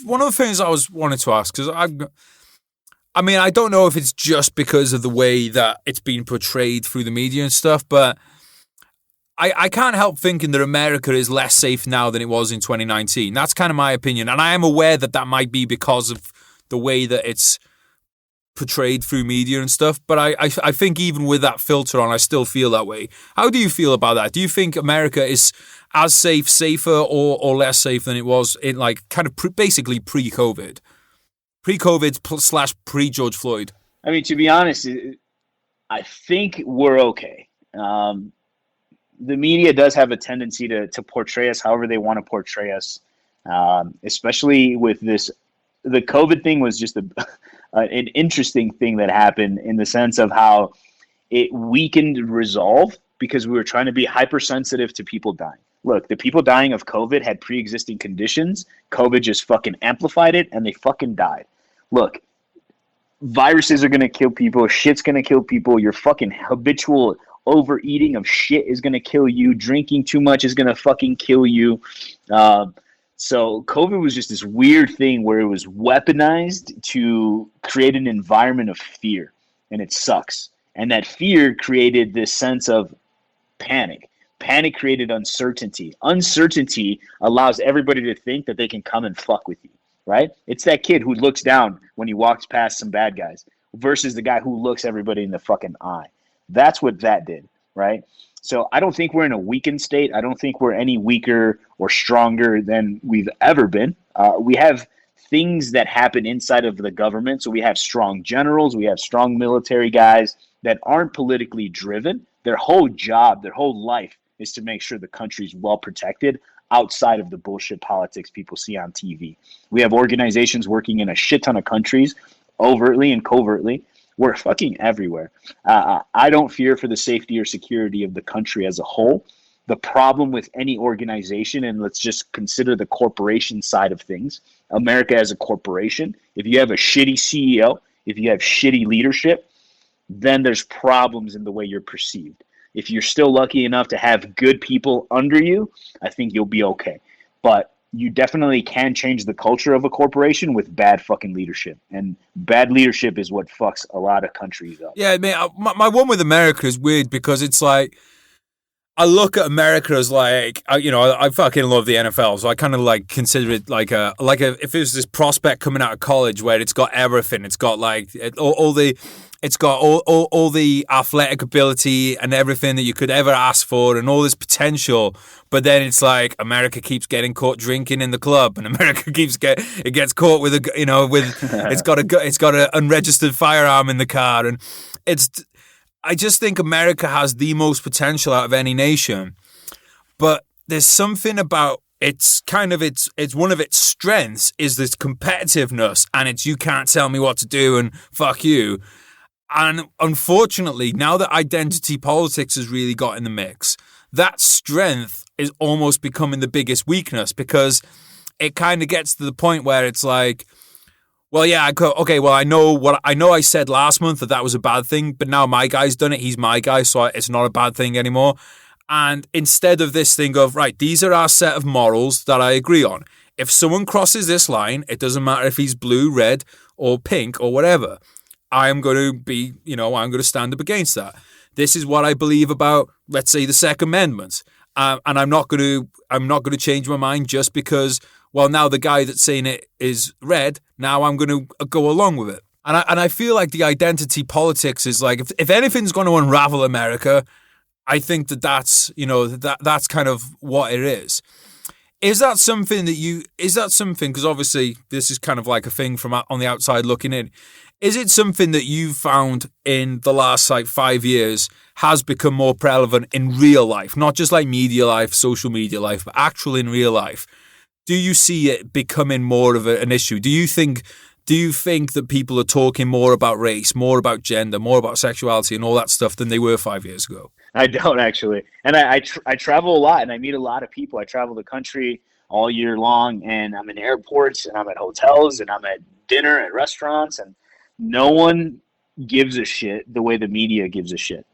One of the things I wanted to ask, because I mean, I don't know if it's just because of the way that it's been portrayed through the media and stuff, but I can't help thinking that America is less safe now than it was in 2019. That's kind of my opinion, and I am aware that might be because of the way that it's portrayed through media and stuff, but I think even with that filter on, I still feel that way. How do you feel about that? Do you think America is as safe, safer, or less safe than it was in, like, kind of basically pre-COVID? Pre-COVID / pre-George Floyd? I mean, to be honest, I think we're okay. The media does have a tendency to portray us however they want to portray us, especially with this. The COVID thing was just an interesting thing that happened in the sense of how it weakened resolve because we were trying to be hypersensitive to people dying. Look, the people dying of COVID had pre-existing conditions. COVID just fucking amplified it, and they fucking died. Look, viruses are going to kill people. Shit's going to kill people. Your fucking habitual overeating of shit is going to kill you. Drinking too much is going to fucking kill you. So COVID was just this weird thing where it was weaponized to create an environment of fear, and it sucks. And that fear created this sense of panic. Panic created uncertainty. Uncertainty allows everybody to think that they can come and fuck with you, right? It's that kid who looks down when he walks past some bad guys versus the guy who looks everybody in the fucking eye. That's what that did, right? So I don't think we're in a weakened state. I don't think we're any weaker or stronger than we've ever been. We have things that happen inside of the government. So we have strong generals. We have strong military guys that aren't politically driven. Their whole job, their whole life is to make sure the country's well protected outside of the bullshit politics people see on TV. We have organizations working in a shit ton of countries, overtly and covertly. We're fucking everywhere. I don't fear for the safety or security of the country as a whole. The problem with any organization, and let's just consider the corporation side of things, America as a corporation, if you have a shitty CEO, if you have shitty leadership, then there's problems in the way you're perceived. If you're still lucky enough to have good people under you, I think you'll be okay. But you definitely can change the culture of a corporation with bad fucking leadership. And bad leadership is what fucks a lot of countries up. Yeah, man, my one with America is weird because it's like, I look at America as like, I fucking love the NFL, so I kind of like consider it like if there's this prospect coming out of college where it's got everything, it's got like all the athletic ability and everything that you could ever ask for, and all this potential. But then it's like America keeps getting caught drinking in the club, and America gets caught with it's got an unregistered firearm in the car, and I just think America has the most potential out of any nation, but there's something about it's one of its strengths is this competitiveness, and it's you can't tell me what to do and fuck you. And unfortunately, now that identity politics has really got in the mix, that strength is almost becoming the biggest weakness because it kind of gets to the point where it's like, well, yeah, I know I said last month that was a bad thing, but now my guy's done it. He's my guy, so it's not a bad thing anymore. And instead of this thing of, right, these are our set of morals that I agree on. If someone crosses this line, it doesn't matter if he's blue, red, or pink, or whatever. I am going to be, I'm going to stand up against that. This is what I believe about, let's say, the Second Amendment. And I'm not going to change my mind just because, well, now the guy that's saying it is red, now I'm going to go along with it. And I feel like the identity politics is like, if anything's going to unravel America, I think that's kind of what it is. Is that something because obviously this is kind of like a thing from on the outside looking in. Is it something that you've found in the last 5 years has become more relevant in real life, not just like media life, social media life, but actual in real life? Do you see it becoming more of an issue? Do you think that people are talking more about race, more about gender, more about sexuality and all that stuff than they were 5 years ago? I don't actually. And I travel a lot and I meet a lot of people. I travel the country all year long, and I'm in airports and I'm at hotels and I'm at dinner at restaurants, and no one gives a shit the way the media gives a shit.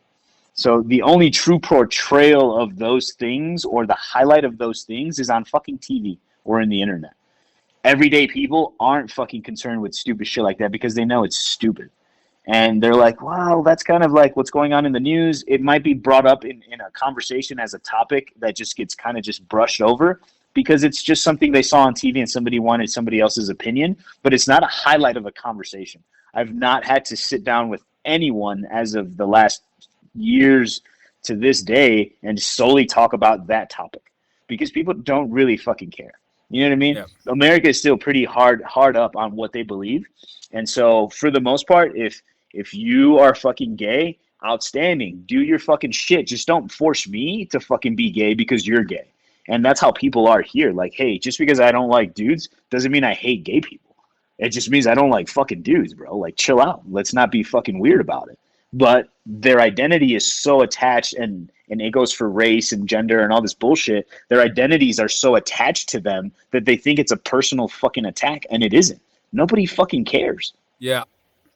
So the only true portrayal of those things or the highlight of those things is on fucking TV or in the internet. Everyday people aren't fucking concerned with stupid shit like that because they know it's stupid. And they're like, wow, that's kind of like what's going on in the news. It might be brought up in a conversation as a topic that just gets kind of just brushed over because it's just something they saw on TV and somebody wanted somebody else's opinion, but it's not a highlight of a conversation. I've not had to sit down with anyone as of the last years to this day and solely talk about that topic because people don't really fucking care. You know what I mean? Yeah. America is still pretty hard up on what they believe. And so for the most part, if you are fucking gay, outstanding. Do your fucking shit. Just don't force me to fucking be gay because you're gay. And that's how people are here. Like, hey, just because I don't like dudes doesn't mean I hate gay people. It just means I don't like fucking dudes, bro. Like, chill out. Let's not be fucking weird about it. But their identity is so attached, and it goes for race and gender and all this bullshit. Their identities are so attached to them that they think it's a personal fucking attack, and it isn't. Nobody fucking cares. Yeah.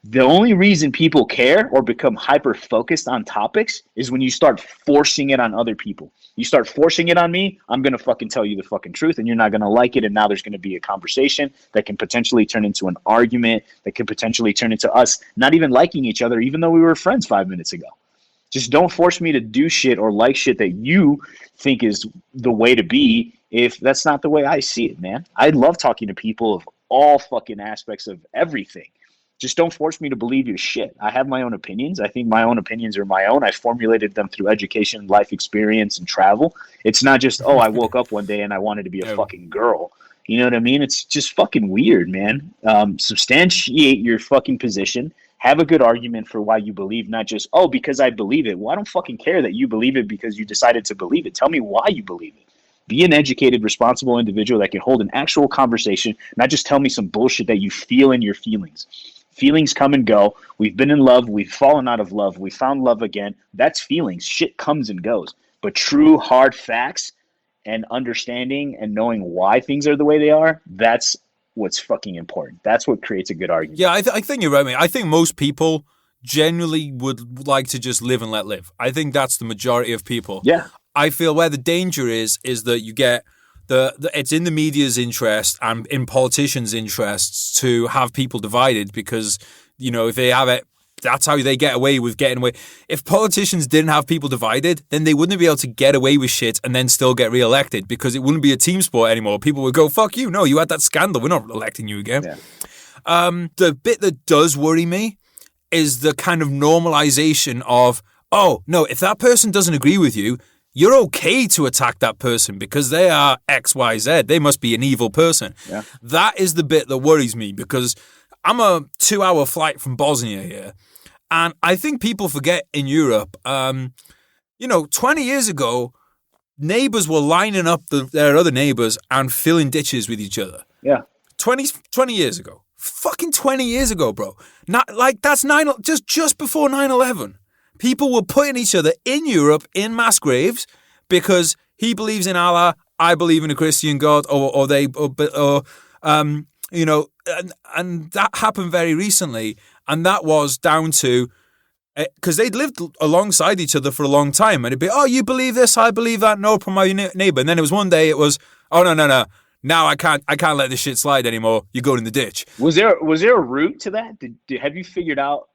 The only reason people care or become hyper-focused on topics is when you start forcing it on other people. You start forcing it on me, I'm going to fucking tell you the fucking truth, and you're not going to like it, and now there's going to be a conversation that can potentially turn into an argument, that could potentially turn into us not even liking each other, even though we were friends 5 minutes ago. Just don't force me to do shit or like shit that you think is the way to be if that's not the way I see it, man. I love talking to people of all fucking aspects of everything. Just don't force me to believe your shit. I have my own opinions. I think my own opinions are my own. I formulated them through education, life experience, and travel. It's not just, I woke up one day and I wanted to be a fucking girl. You know what I mean? It's just fucking weird, man. Substantiate your fucking position. Have a good argument for why you believe, not just, because I believe it. Well, I don't fucking care that you believe it because you decided to believe it. Tell me why you believe it. Be an educated, responsible individual that can hold an actual conversation, not just tell me some bullshit that you feel in your feelings. Feelings come and go. We've been in love. We've fallen out of love. We found love again. That's feelings. Shit comes and goes. But true, hard facts and understanding and knowing why things are the way they are, that's what's fucking important. That's what creates a good argument. Yeah, I think you're right, mate. I think most people generally would like to just live and let live. I think that's the majority of people. Yeah. I feel where the danger is that you get it's in the media's interest and in politicians' interests to have people divided because, if they have it, that's how they get away with getting away. If politicians didn't have people divided, then they wouldn't be able to get away with shit and then still get reelected because it wouldn't be a team sport anymore. People would go, fuck you. No, you had that scandal. We're not electing you again. Yeah. The bit that does worry me is the kind of normalization of, no, if that person doesn't agree with you, you're okay to attack that person because they are X, Y, Z. They must be an evil person. Yeah. That is the bit that worries me because I'm a 2-hour flight from Bosnia here. And I think people forget in Europe, 20 years ago, neighbors were lining up their other neighbors and filling ditches with each other. Yeah. 20 years ago. Fucking 20 years ago, bro. Not like that's just before 9/11. People were putting each other in Europe in mass graves because he believes in Allah, I believe in a Christian God, and that happened very recently, and that was down to because they'd lived alongside each other for a long time, and it'd be, you believe this, I believe that, no, from my neighbor, and then it was one day it was, no. Now I can't let this shit slide anymore. You're going in the ditch. Was there a route to that? Have you figured out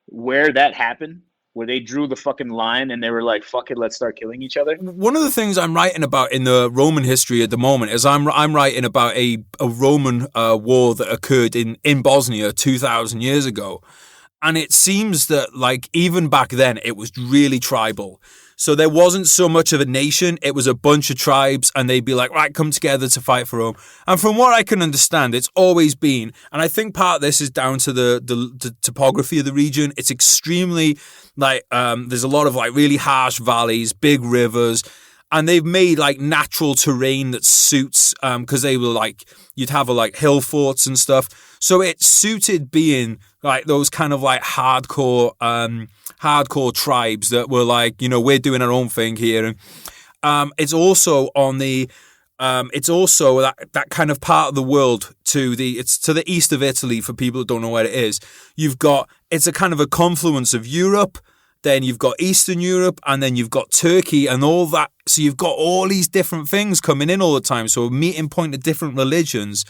where that happened? Where they drew the fucking line and they were like, fuck it, let's start killing each other? One of the things I'm writing about in the Roman history at the moment is I'm writing about a Roman war that occurred in Bosnia 2,000 years ago. And it seems that, like, even back then, it was really tribal. So there wasn't so much of a nation. It was a bunch of tribes, and they'd be like, right, come together to fight for Rome. And from what I can understand, it's always been, and I think part of this is down to the topography of the region. It's extremely, like, there's a lot of, like, really harsh valleys, big rivers, and they've made, like, natural terrain that suits, because they were, like, you'd have, like, hill forts and stuff. So it suited being, like, those kind of, like, hardcore tribes that were like, we're doing our own thing here. And it's also on the, it's also that kind of part of the world it's to the east of Italy, for people that don't know where it is. It's a kind of a confluence of Europe, then you've got Eastern Europe, and then you've got Turkey and all that. So you've got all these different things coming in all the time. So a meeting point of different religions.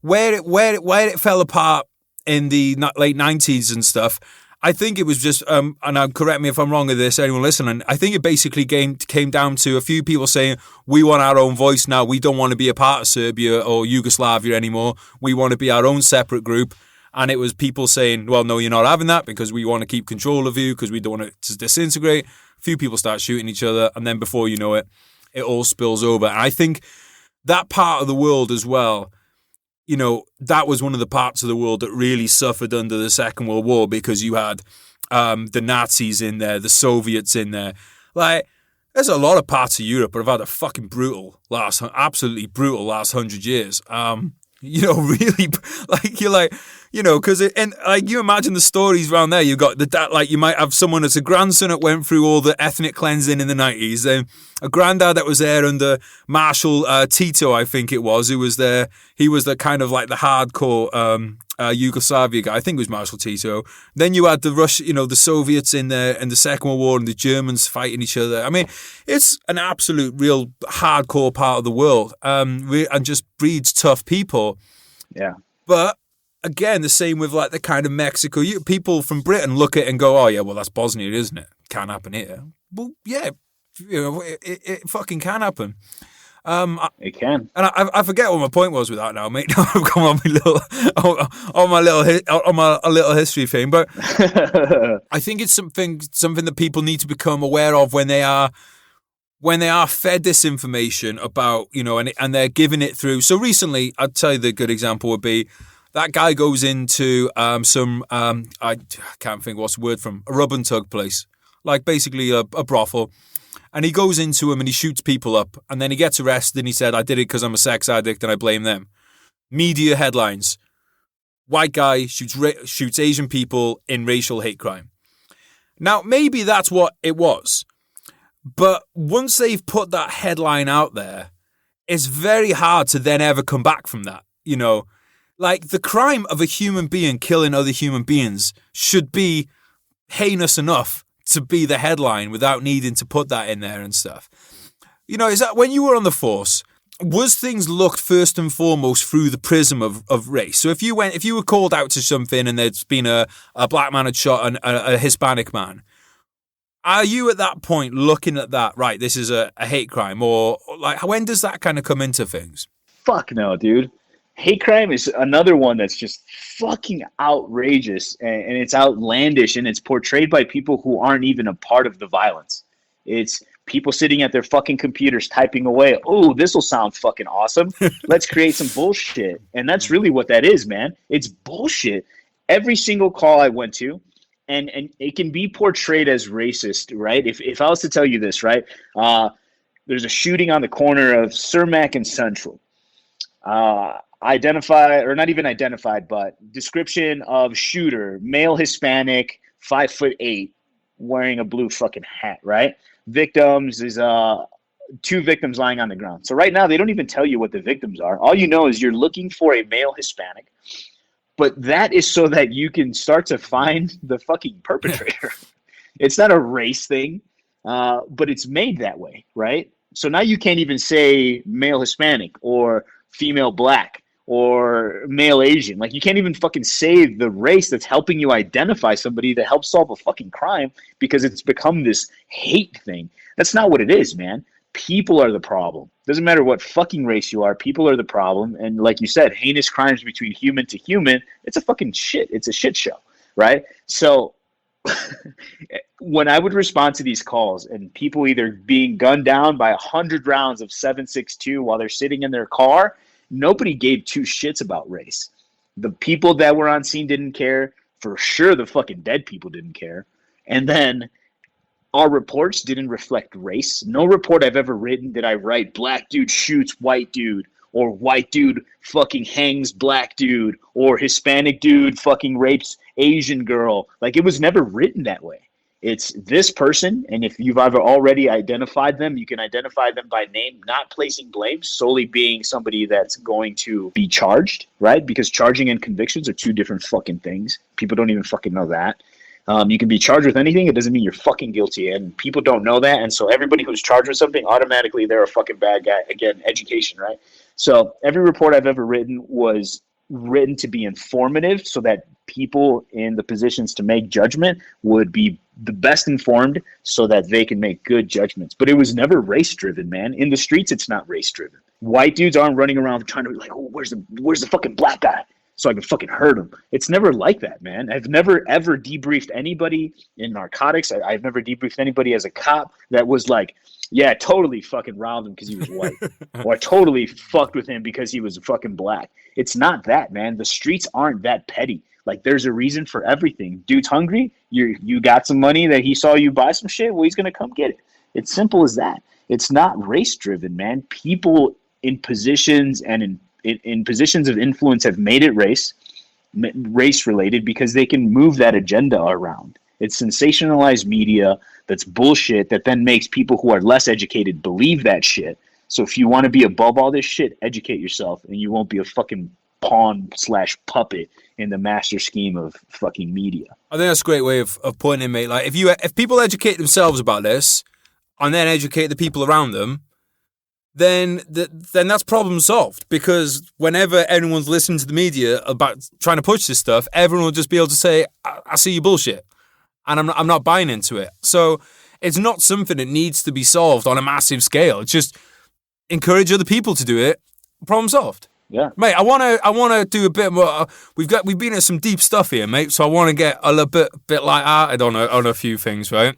Where it fell apart in the late 90s and stuff, I think it was just, and correct me if I'm wrong with this, anyone listening, I think it basically came down to a few people saying, we want our own voice now, we don't want to be a part of Serbia or Yugoslavia anymore, we want to be our own separate group. And it was people saying, well, no, you're not having that because we want to keep control of you, because we don't want it to disintegrate. A few people start shooting each other, and then before you know it, it all spills over. And I think that part of the world as well, that was one of the parts of the world that really suffered under the Second World War, because you had the Nazis in there, the Soviets in there. Like, there's a lot of parts of Europe that have had a fucking absolutely brutal last 100 years. Really, like, you're like, because you imagine the stories around there. You got you might have someone that's a grandson that went through all the ethnic cleansing in the 90s. Then a granddad that was there under Marshal Tito, I think it was, who was there. He was the kind of like the hardcore Yugoslavia guy. I think it was Marshal Tito. Then you had the the Soviets in there, and the Second World War, and the Germans fighting each other. I mean, it's an absolute, real hardcore part of the world, and just breeds tough people. Yeah. But again, the same with like the kind of Mexico. People from Britain look at it and go, "Oh yeah, well that's Bosnia, isn't it? Can't happen here." Well, yeah, it fucking can happen. It can, and I forget what my point was with that now, mate. I've come on my little history thing, but I think it's something that people need to become aware of when they are fed this information about, and they're giving it through. So recently, I'd tell you the good example would be that guy goes into I can't think what's the word from, a rub and tug place, like basically a brothel. And he goes into him and he shoots people up. And then he gets arrested and he said, I did it because I'm a sex addict and I blame them. Media headlines. White guy shoots Asian people in racial hate crime. Now, maybe that's what it was. But once they've put that headline out there, it's very hard to then ever come back from that. Like, the crime of a human being killing other human beings should be heinous enough to be the headline without needing to put that in there and stuff. Is that when you were on the force, was things looked first and foremost through the prism of race? So if you were called out to something and there's been a black man had shot a Hispanic man, are you at that point looking at that, right, this is a hate crime? Or like, when does that kind of come into things? Fuck no, dude. Hate crime is another one that's just fucking outrageous, and it's outlandish, and it's portrayed by people who aren't even a part of the violence. It's people sitting at their fucking computers typing away, oh, this will sound fucking awesome. Let's create some bullshit. And that's really what that is, man. It's bullshit. Every single call I went to, and it can be portrayed as racist, right? If I was to tell you this, right? There's a shooting on the corner of Cermak and Central. Identified, or not even identified, but description of shooter, male Hispanic, 5'8", wearing a blue fucking hat, right? Victims is 2 victims lying on the ground. So right now they don't even tell you what the victims are. All you know is you're looking for a male Hispanic, but that is so that you can start to find the fucking perpetrator. It's not a race thing, but it's made that way, right? So now you can't even say male Hispanic or female black or male Asian. Like, you can't even fucking say the race that's helping you identify somebody that helps solve a fucking crime, because it's become this hate thing. That's not what it is, man. People are the problem. Doesn't matter what fucking race you are, people are the problem. And like you said, heinous crimes between human to human, it's a fucking shit. It's a shit show. right? So when I would respond to these calls and people either being gunned down by 100 rounds of 7.62 while they're sitting in their car, nobody gave two shits about race. The people that were on scene didn't care. For sure, the fucking dead people didn't care. And then our reports didn't reflect race. No report I've ever written did I write black dude shoots white dude, or white dude fucking hangs black dude, or Hispanic dude fucking rapes Asian girl. Like, it was never written that way. It's this person, and if you've ever already identified them, you can identify them by name, not placing blame, solely being somebody that's going to be charged, right? Because charging and convictions are two different fucking things. People don't even fucking know that. You can be charged with anything. It doesn't mean you're fucking guilty, and people don't know that. And so everybody who's charged with something, automatically they're a fucking bad guy. Again, education, right? So every report I've ever written was written to be informative so that people in the positions to make judgment would be the best informed so that they can make good judgments. But it was never race driven, man. In the streets, it's not race driven. White dudes aren't running around trying to be like, oh, where's the fucking black guy? So I can fucking hurt him. It's never like that, man. I've never, ever debriefed anybody in narcotics. I've never debriefed anybody as a cop that was like, yeah, I totally fucking robbed him because he was white. Or I totally fucked with him because he was fucking black. It's not that, man. The streets aren't that petty. Like, there's a reason for everything. Dude's hungry. You got some money that he saw you buy some shit. Well, he's going to come get it. It's simple as that. It's not race-driven, man. People in positions and in positions of influence have made it race-related because they can move that agenda around. It's sensationalized media that's bullshit that then makes people who are less educated believe that shit. So if you want to be above all this shit, educate yourself, and you won't be a fucking pawn/puppet in the master scheme of fucking media. I think that's a great way of putting it, mate. Like, if people educate themselves about this and then educate the people around them, then that's problem solved. Because whenever anyone's listening to the media about trying to push this stuff, everyone will just be able to say, I see your bullshit, and I'm not buying into it. So it's not something that needs to be solved on a massive scale. It's just encourage other people to do it. Problem solved. Yeah, mate. I want to do a bit more. We've been in some deep stuff here, mate. So I want to get a little bit like that on a few things, right?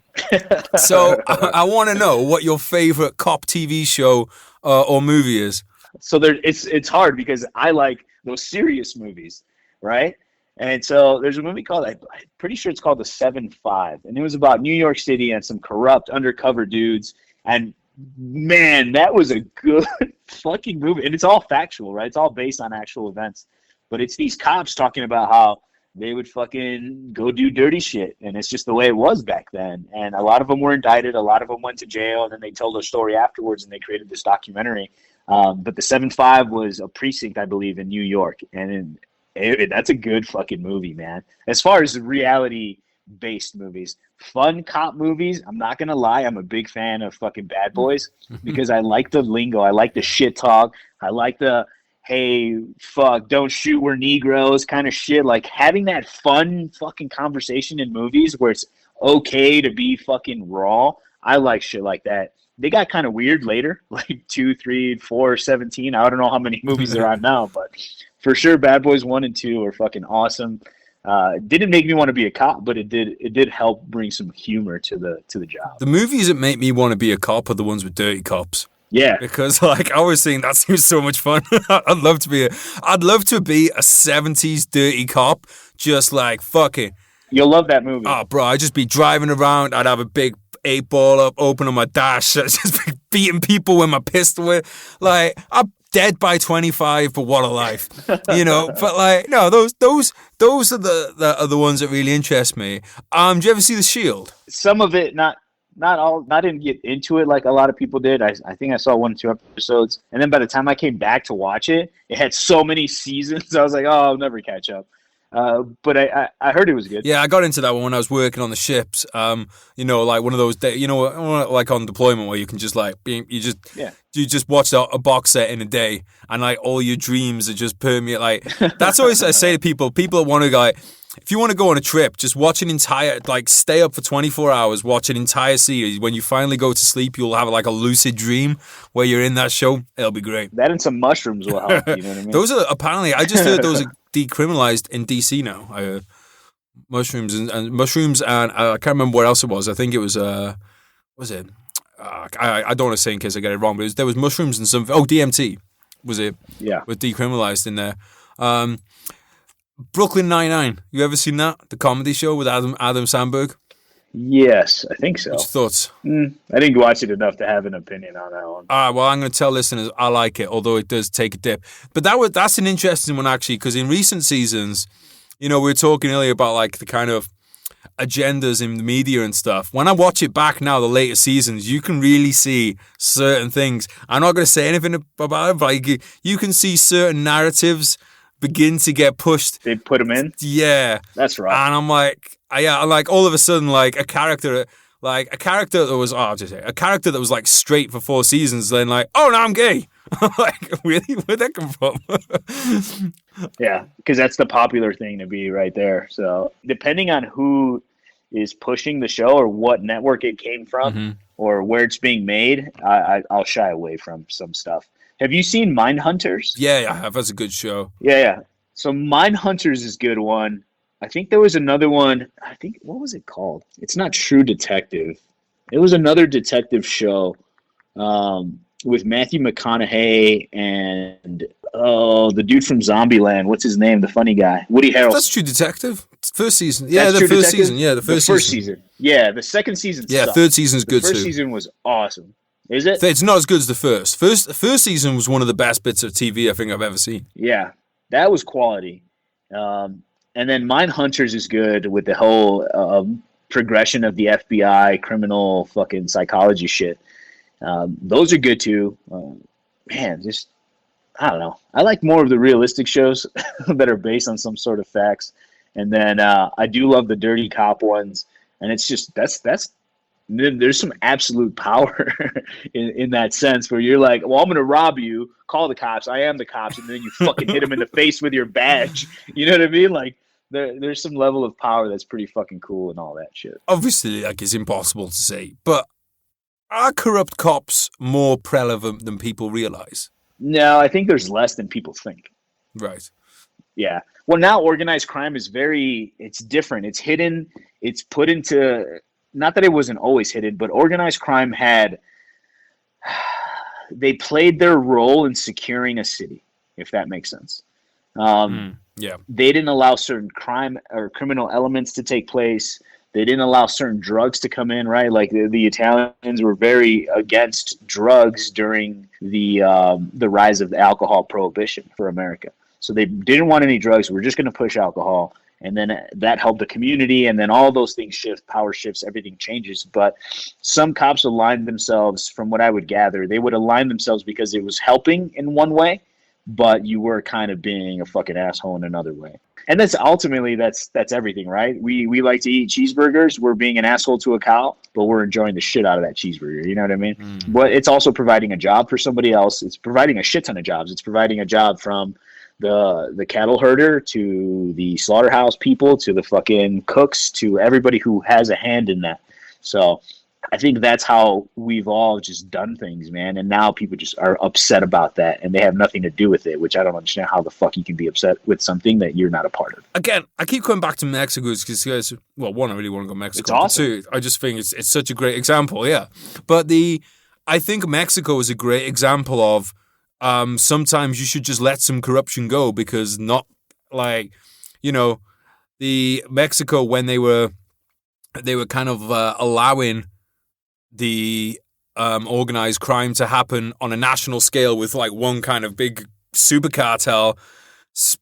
So I want to know what your favorite cop TV show or movie is. So it's hard because I like those serious movies, right? And so there's a movie called, I'm pretty sure it's called The 7-5, and it was about New York City and some corrupt undercover dudes. And man, that was a good fucking movie. And it's all factual, right? It's all based on actual events. But it's these cops talking about how they would fucking go do dirty shit. And it's just the way it was back then. And a lot of them were indicted. A lot of them went to jail. And then they told their story afterwards, and they created this documentary. But the 7-5 was a precinct, I believe, in New York. And that's a good fucking movie, man. As far as reality-based movies, fun cop movies, I'm not gonna lie, I'm a big fan of fucking Bad Boys because I like the lingo, I like the shit talk, I like the hey, fuck, don't shoot, we're Negroes kind of shit. Like, having that fun fucking conversation in movies where it's okay to be fucking raw, I like shit like that. They got kind of weird later, like 2, 3, 4, 17. I don't know how many movies there are now, but for sure, Bad Boys 1 and 2 are fucking awesome. It didn't make me want to be a cop, but it did help bring some humor to the job. The movies that make me want to be a cop are the ones with dirty cops. Yeah, because like I was saying, that seems so much fun. I'd love to be a 70s dirty cop, just like fucking. You'll love that movie. Oh, bro, I'd just be driving around. I'd have a big 8-ball up, open on my dash, just be beating people with my pistol. Like, I'm dead by 25, but what a life, you know. But like, no, those are the ones that really interest me. Do you ever see The Shield? Some of it, not all. I didn't get into it like a lot of people did. I think I saw 1 or 2 episodes, and then by the time I came back to watch it, it had so many seasons. I was like, oh, I'll never catch up. But I heard it was good. Yeah, I got into that one when I was working on the ships. You know, like one of those days, you know, like on deployment where you can just like you just watch a box set in a day, and like all your dreams are just permeate. Like that's always I say to people that want to go. Like, if you want to go on a trip, just watch an entire, like, stay up for 24 hours, watch an entire series. When you finally go to sleep, you'll have like a lucid dream where you're in that show. It'll be great. That and some mushrooms will help. You know what I mean? Those are apparently. I just heard those are decriminalized in DC now. Mushrooms and I can't remember what else it was. I think it was was it? I don't want to say in case I get it wrong, but there was mushrooms and some. Oh, DMT was it? Yeah, was decriminalized in there. Brooklyn Nine-Nine. You ever seen that? The comedy show with Adam Sandberg? Yes, I think so. What's your thoughts? I didn't watch it enough to have an opinion on that one. Well, I'm going to tell listeners I like it, although it does take a dip. But that's an interesting one, actually, because in recent seasons, we were talking earlier about like the kind of agendas in the media and stuff. When I watch it back now, the later seasons, you can really see certain things. I'm not going to say anything about it, but you can see certain narratives begin to get pushed. They put them in? Yeah. That's right. And I'm like, all of a sudden, like a character that was, a character that was like straight for 4 seasons, then like, oh, now I'm gay. Like, really? Where'd that come from? Yeah, because that's the popular thing to be right there. So depending on who is pushing the show or what network it came from or where it's being made, I'll shy away from some stuff. Have you seen Mindhunters? Yeah, I have. That's a good show. Yeah. So Mindhunters is a good one. I think there was another one. What was it called? It's not True Detective. It was another detective show with Matthew McConaughey and the dude from Zombieland. What's his name? The funny guy, Woody Harrelson. That's True Detective. First season. Yeah, the first season. Yeah, the first season. Yeah, the second season. Yeah, sucked. third season's good too. The first season was awesome. Is it? It's not as good as the first. First season was one of the best bits of TV I think I've ever seen. Yeah, that was quality. And then Mindhunters is good with the whole progression of the FBI criminal fucking psychology shit. Those are good too. Man, just I don't know. I like more of the realistic shows that are based on some sort of facts. And then I do love the dirty cop ones. And it's just there's some absolute power in that sense where you're like, well, I'm going to rob you, call the cops, I am the cops, and then you fucking hit them in the face with your badge. You know what I mean? Like, there's some level of power that's pretty fucking cool and all that shit. Obviously, like, it's impossible to say, but are corrupt cops more prevalent than people realize? No, I think there's less than people think. Right. Yeah. Well, now organized crime is it's different. It's hidden. It's put into... Not that it wasn't always hidden, but organized crime they played their role in securing a city, if that makes sense. Yeah. They didn't allow certain crime or criminal elements to take place. They didn't allow certain drugs to come in, right? Like the Italians were very against drugs during the rise of the alcohol prohibition for America. So they didn't want any drugs. We're just going to push alcohol. And then that helped the community, and then all those things shift, power shifts, everything changes. But some cops aligned themselves, from what I would gather, they would align themselves because it was helping in one way, but you were kind of being a fucking asshole in another way. And that's ultimately, that's everything, right? We like to eat cheeseburgers. We're being an asshole to a cow, but we're enjoying the shit out of that cheeseburger. You know what I mean? But it's also providing a job for somebody else. It's providing a shit ton of jobs. It's providing a job from the cattle herder to the slaughterhouse people to the fucking cooks to everybody who has a hand in that. So I think that's how we've all just done things, man. And now people just are upset about that, and they have nothing to do with it, which I don't understand how the fuck you can be upset with something that you're not a part of. Again, I keep coming back to Mexico because, well, one, I really want to go to Mexico. It's awesome. Two, I just think it's such a great example, yeah. But I think Mexico is a great example of sometimes you should just let some corruption go, because not like, the Mexico, when they were kind of allowing the organized crime to happen on a national scale with like one kind of big super cartel,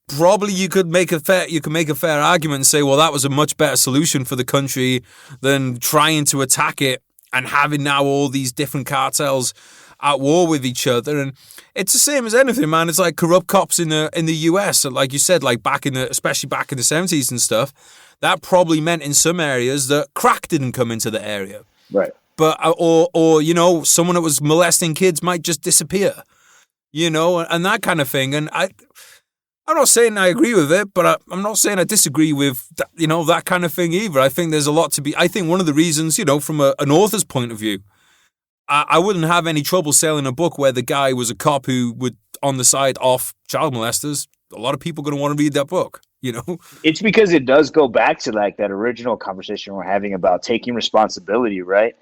probably you could make a fair argument and say, well, that was a much better solution for the country than trying to attack it and having now all these different cartels at war with each other. And it's the same as anything, man. It's like corrupt cops in the US, like you said, like especially back in the 70s and stuff. That probably meant in some areas that crack didn't come into the area, right? But or someone that was molesting kids might just disappear, and that kind of thing. And I'm not saying I agree with it, but I'm not saying I disagree with that kind of thing either. I think there's a lot to be. I think one of the reasons, from an author's point of view, I wouldn't have any trouble selling a book where the guy was a cop who would, on the side, off child molesters. A lot of people are going to want to read that book. you know? It's because it does go back to like that original conversation we're having about taking responsibility, right?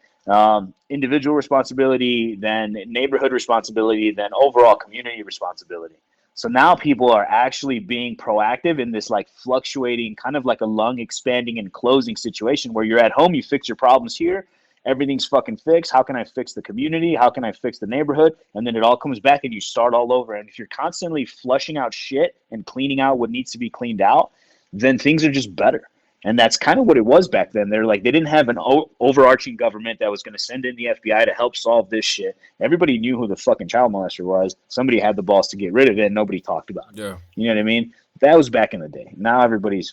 Individual responsibility, then neighborhood responsibility, then overall community responsibility. So now people are actually being proactive in this like fluctuating, kind of like a lung expanding and closing situation where you're at home, you fix your problems here, everything's fucking fixed. How can I fix the community? How can I fix the neighborhood? And then it all comes back and you start all over. And if you're constantly flushing out shit and cleaning out what needs to be cleaned out, then things are just better. And that's kind of what it was back then. They're like, they didn't have an overarching government that was going to send in the FBI to help solve this shit. Everybody knew who the fucking child molester was. Somebody had the balls to get rid of it, and nobody talked about it. Yeah. You know what I mean? That was back in the day. Now everybody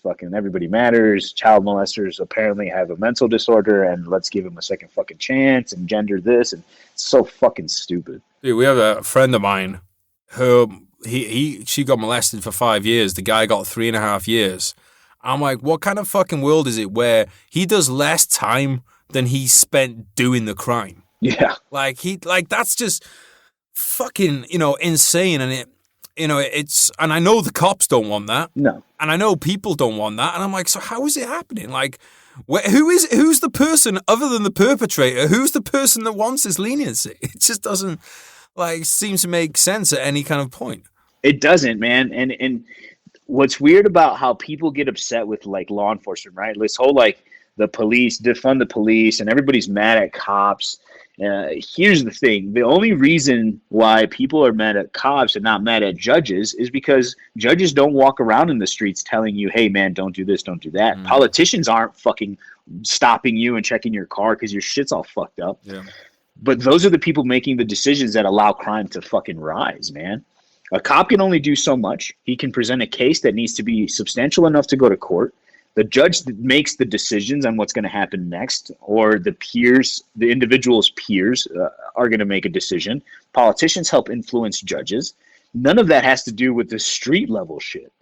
matters. Child molesters apparently have a mental disorder, and let's give them a second fucking chance and gender this. And it's so fucking stupid. Dude, we have a friend of mine who she got molested for 5 years. The guy got 3.5 years. I'm like, what kind of fucking world is it where he does less time than he spent doing the crime? Yeah. Like that's just fucking, insane. And and I know the cops don't want that. No. And I know people don't want that. And I'm like, so how is it happening? Like, who's the person other than the perpetrator? Who's the person that wants this leniency? It just doesn't seem to make sense at any kind of point. It doesn't, man. And what's weird about how people get upset with like law enforcement, right? This whole the police, defund the police, and everybody's mad at cops. Here's the thing. The only reason why people are mad at cops and not mad at judges is because judges don't walk around in the streets telling you, hey, man, don't do this, don't do that. Mm. Politicians aren't fucking stopping you and checking your car because your shit's all fucked up. Yeah. But those are the people making the decisions that allow crime to fucking rise, man. A cop can only do so much. He can present a case that needs to be substantial enough to go to court. The judge that makes the decisions on what's going to happen next, or the individual's peers are going to make a decision. Politicians help influence judges. None of that has to do with the street level shit,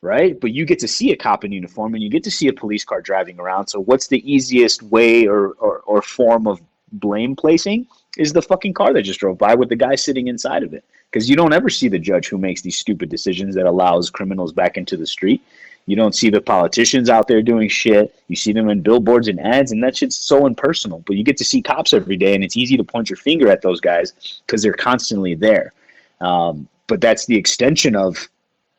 right? But you get to see a cop in uniform and you get to see a police car driving around. So what's the easiest way or form of blame placing is the fucking car that just drove by with the guy sitting inside of it. Because you don't ever see the judge who makes these stupid decisions that allows criminals back into the street. You don't see the politicians out there doing shit. You see them in billboards and ads, and that shit's so impersonal. But you get to see cops every day, and it's easy to point your finger at those guys because they're constantly there. But that's the extension of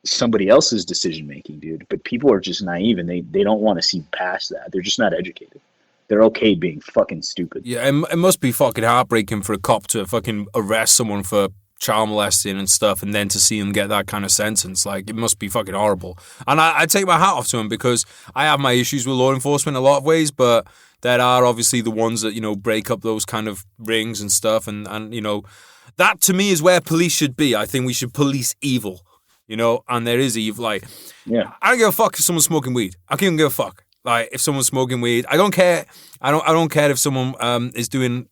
somebody else's decision-making, dude. But people are just naive, and they don't want to see past that. They're just not educated. They're okay being fucking stupid. Yeah, it must be fucking heartbreaking for a cop to fucking arrest someone for child molesting and stuff, and then to see him get that kind of sentence. Like, it must be fucking horrible. And I take my hat off to him because I have my issues with law enforcement in a lot of ways, but there are obviously the ones that, break up those kind of rings and stuff. And that to me is where police should be. I think we should police evil, and there is evil. Like, yeah. I don't give a fuck if someone's smoking weed. I can't give a fuck. Like, if someone's smoking weed, I don't care. I don't care if someone is doing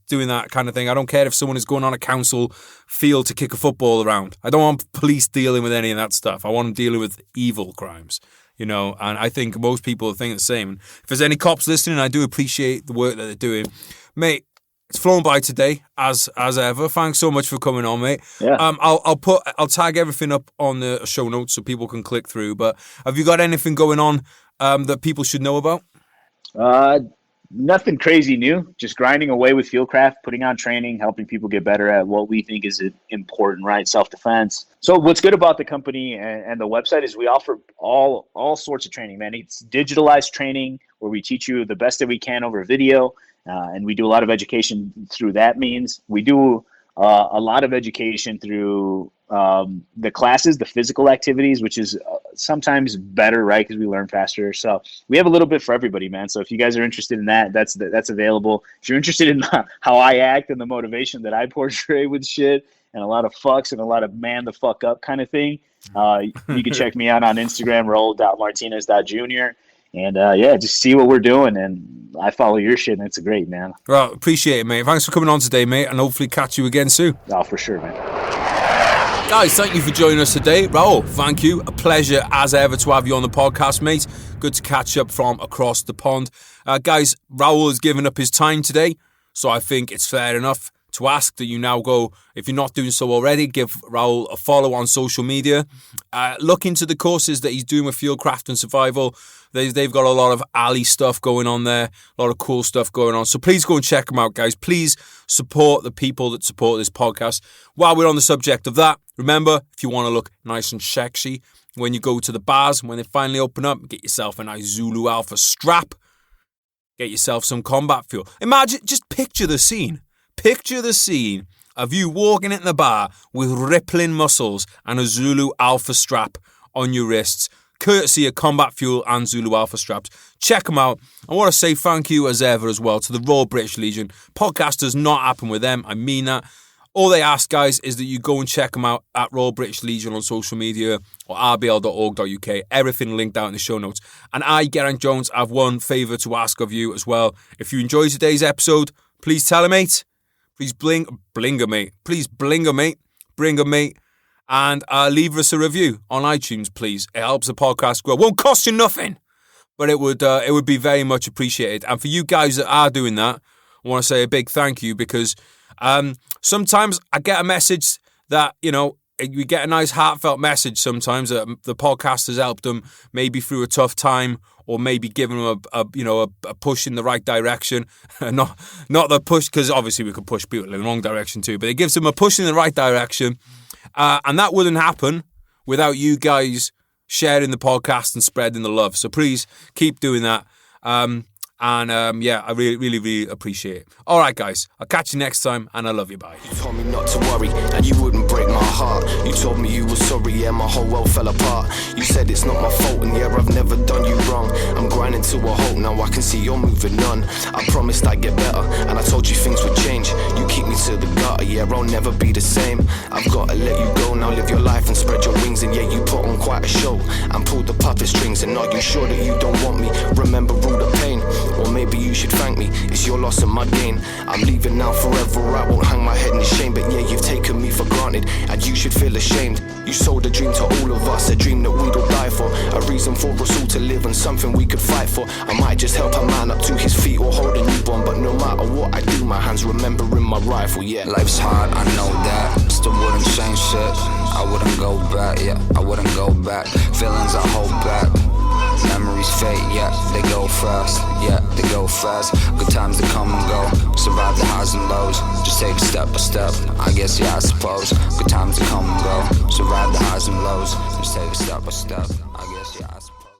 that kind of thing. I don't care if someone is going on a council field to kick a football around. I don't want police dealing with any of that stuff. I want them dealing with evil crimes, and I think most people think the same. If there's any cops listening, I do appreciate the work that they're doing. Mate, it's flown by today, as ever. Thanks so much for coming on, mate. Yeah. I'll tag everything up on the show notes so people can click through. But have you got anything going on that people should know about? Nothing crazy new. Just grinding away with Fieldcraft, putting on training, helping people get better at what we think is important, right? Self-defense. So what's good about the company and the website is we offer all sorts of training, man. It's digitalized training where we teach you the best that we can over video, and we do a lot of education through that means. We do a lot of education through the classes, the physical activities, which is sometimes better, right? Because we learn faster. So we have a little bit for everybody, man. So if you guys are interested in that, that's available. If you're interested in how I act and the motivation that I portray with shit and a lot of fucks and a lot of man the fuck up kind of thing, you can check me out on Instagram, Raul.Martinez.Jr. And just see what we're doing. And I follow your shit, and it's great, man. Well, appreciate it, mate. Thanks for coming on today, mate, and hopefully catch you again soon. Oh, for sure, man. Guys, thank you for joining us today. Raul, thank you. A pleasure as ever to have you on the podcast, mate. Good to catch up from across the pond. Guys, Raul has given up his time today, so I think it's fair enough to ask that you now go, if you're not doing so already, give Raul a follow on social media. Look into the courses that he's doing with Fieldcraft and Survival. They've got a lot of alley stuff going on there, a lot of cool stuff going on. So please go and check them out, guys. Please support the people that support this podcast. While we're on the subject of that, remember, if you want to look nice and sexy when you go to the bars, when they finally open up, get yourself a nice Zulu Alpha strap. Get yourself some combat fuel. Imagine, just picture the scene. Picture the scene of you walking into the bar with rippling muscles and a Zulu Alpha strap on your wrists, courtesy of Combat Fuel and Zulu Alpha straps. Check them out. I want to say thank you as ever as well to the Royal British Legion. Podcast does not happen with them. I mean that. All they ask, guys, is that you go and check them out at Royal British Legion on social media or rbl.org.uk. Everything linked out in the show notes. And I, Geraint Jones, have one favour to ask of you as well. If you enjoyed today's episode, please tell a mate. Please bling a mate. Please bring a mate. And leave us a review on iTunes, please. It helps the podcast grow. It won't cost you nothing, but it would be very much appreciated. And for you guys that are doing that, I want to say a big thank you, because sometimes I get a message that, we get a nice heartfelt message sometimes that the podcast has helped them maybe through a tough time, or maybe giving them a push in the right direction. not the push, because obviously we could push people in the wrong direction too, but it gives them a push in the right direction. And that wouldn't happen without you guys sharing the podcast and spreading the love. So please keep doing that. I really appreciate it. All right, guys, I'll catch you next time, and I love you. Bye. You told me not to worry, and you wouldn't break my heart. You told me you were sorry, yeah, my whole world fell apart. You said it's not my fault, and yeah, I've never done you wrong. I'm grinding to a halt, now I can see you're moving on. I promised I'd get better, and I told you things would change. You keep me to the gutter, yeah, I'll never be the same. I've got to let you go, now live your life and spread your wings. And yeah, you put on quite a show, and pulled the puppet strings. And are you sure that you don't want me? Remember all the pain, or maybe you should thank me. It's your loss and my gain. I'm leaving now forever, I won't hang my head in shame. But yeah, you've taken me for granted, and you should feel ashamed. You sold a dream to all of us, a dream that we'd all die for, a reason for us all to live and something we could fight for. I might just help a man up to his feet or hold a newborn, but no matter what I do, my hands remembering my rifle, yeah. Life's hard, I know that, still wouldn't change shit. I wouldn't go back, yeah, I wouldn't go back. Feelings I hold back, memories fade, yeah, they go fast, yeah, they go fast. Good times to come and go, survive the highs and lows, just take it step by step, I guess, yeah, I suppose. Good times to come and go, survive the highs and lows, just take it step by step, I guess, yeah, I suppose.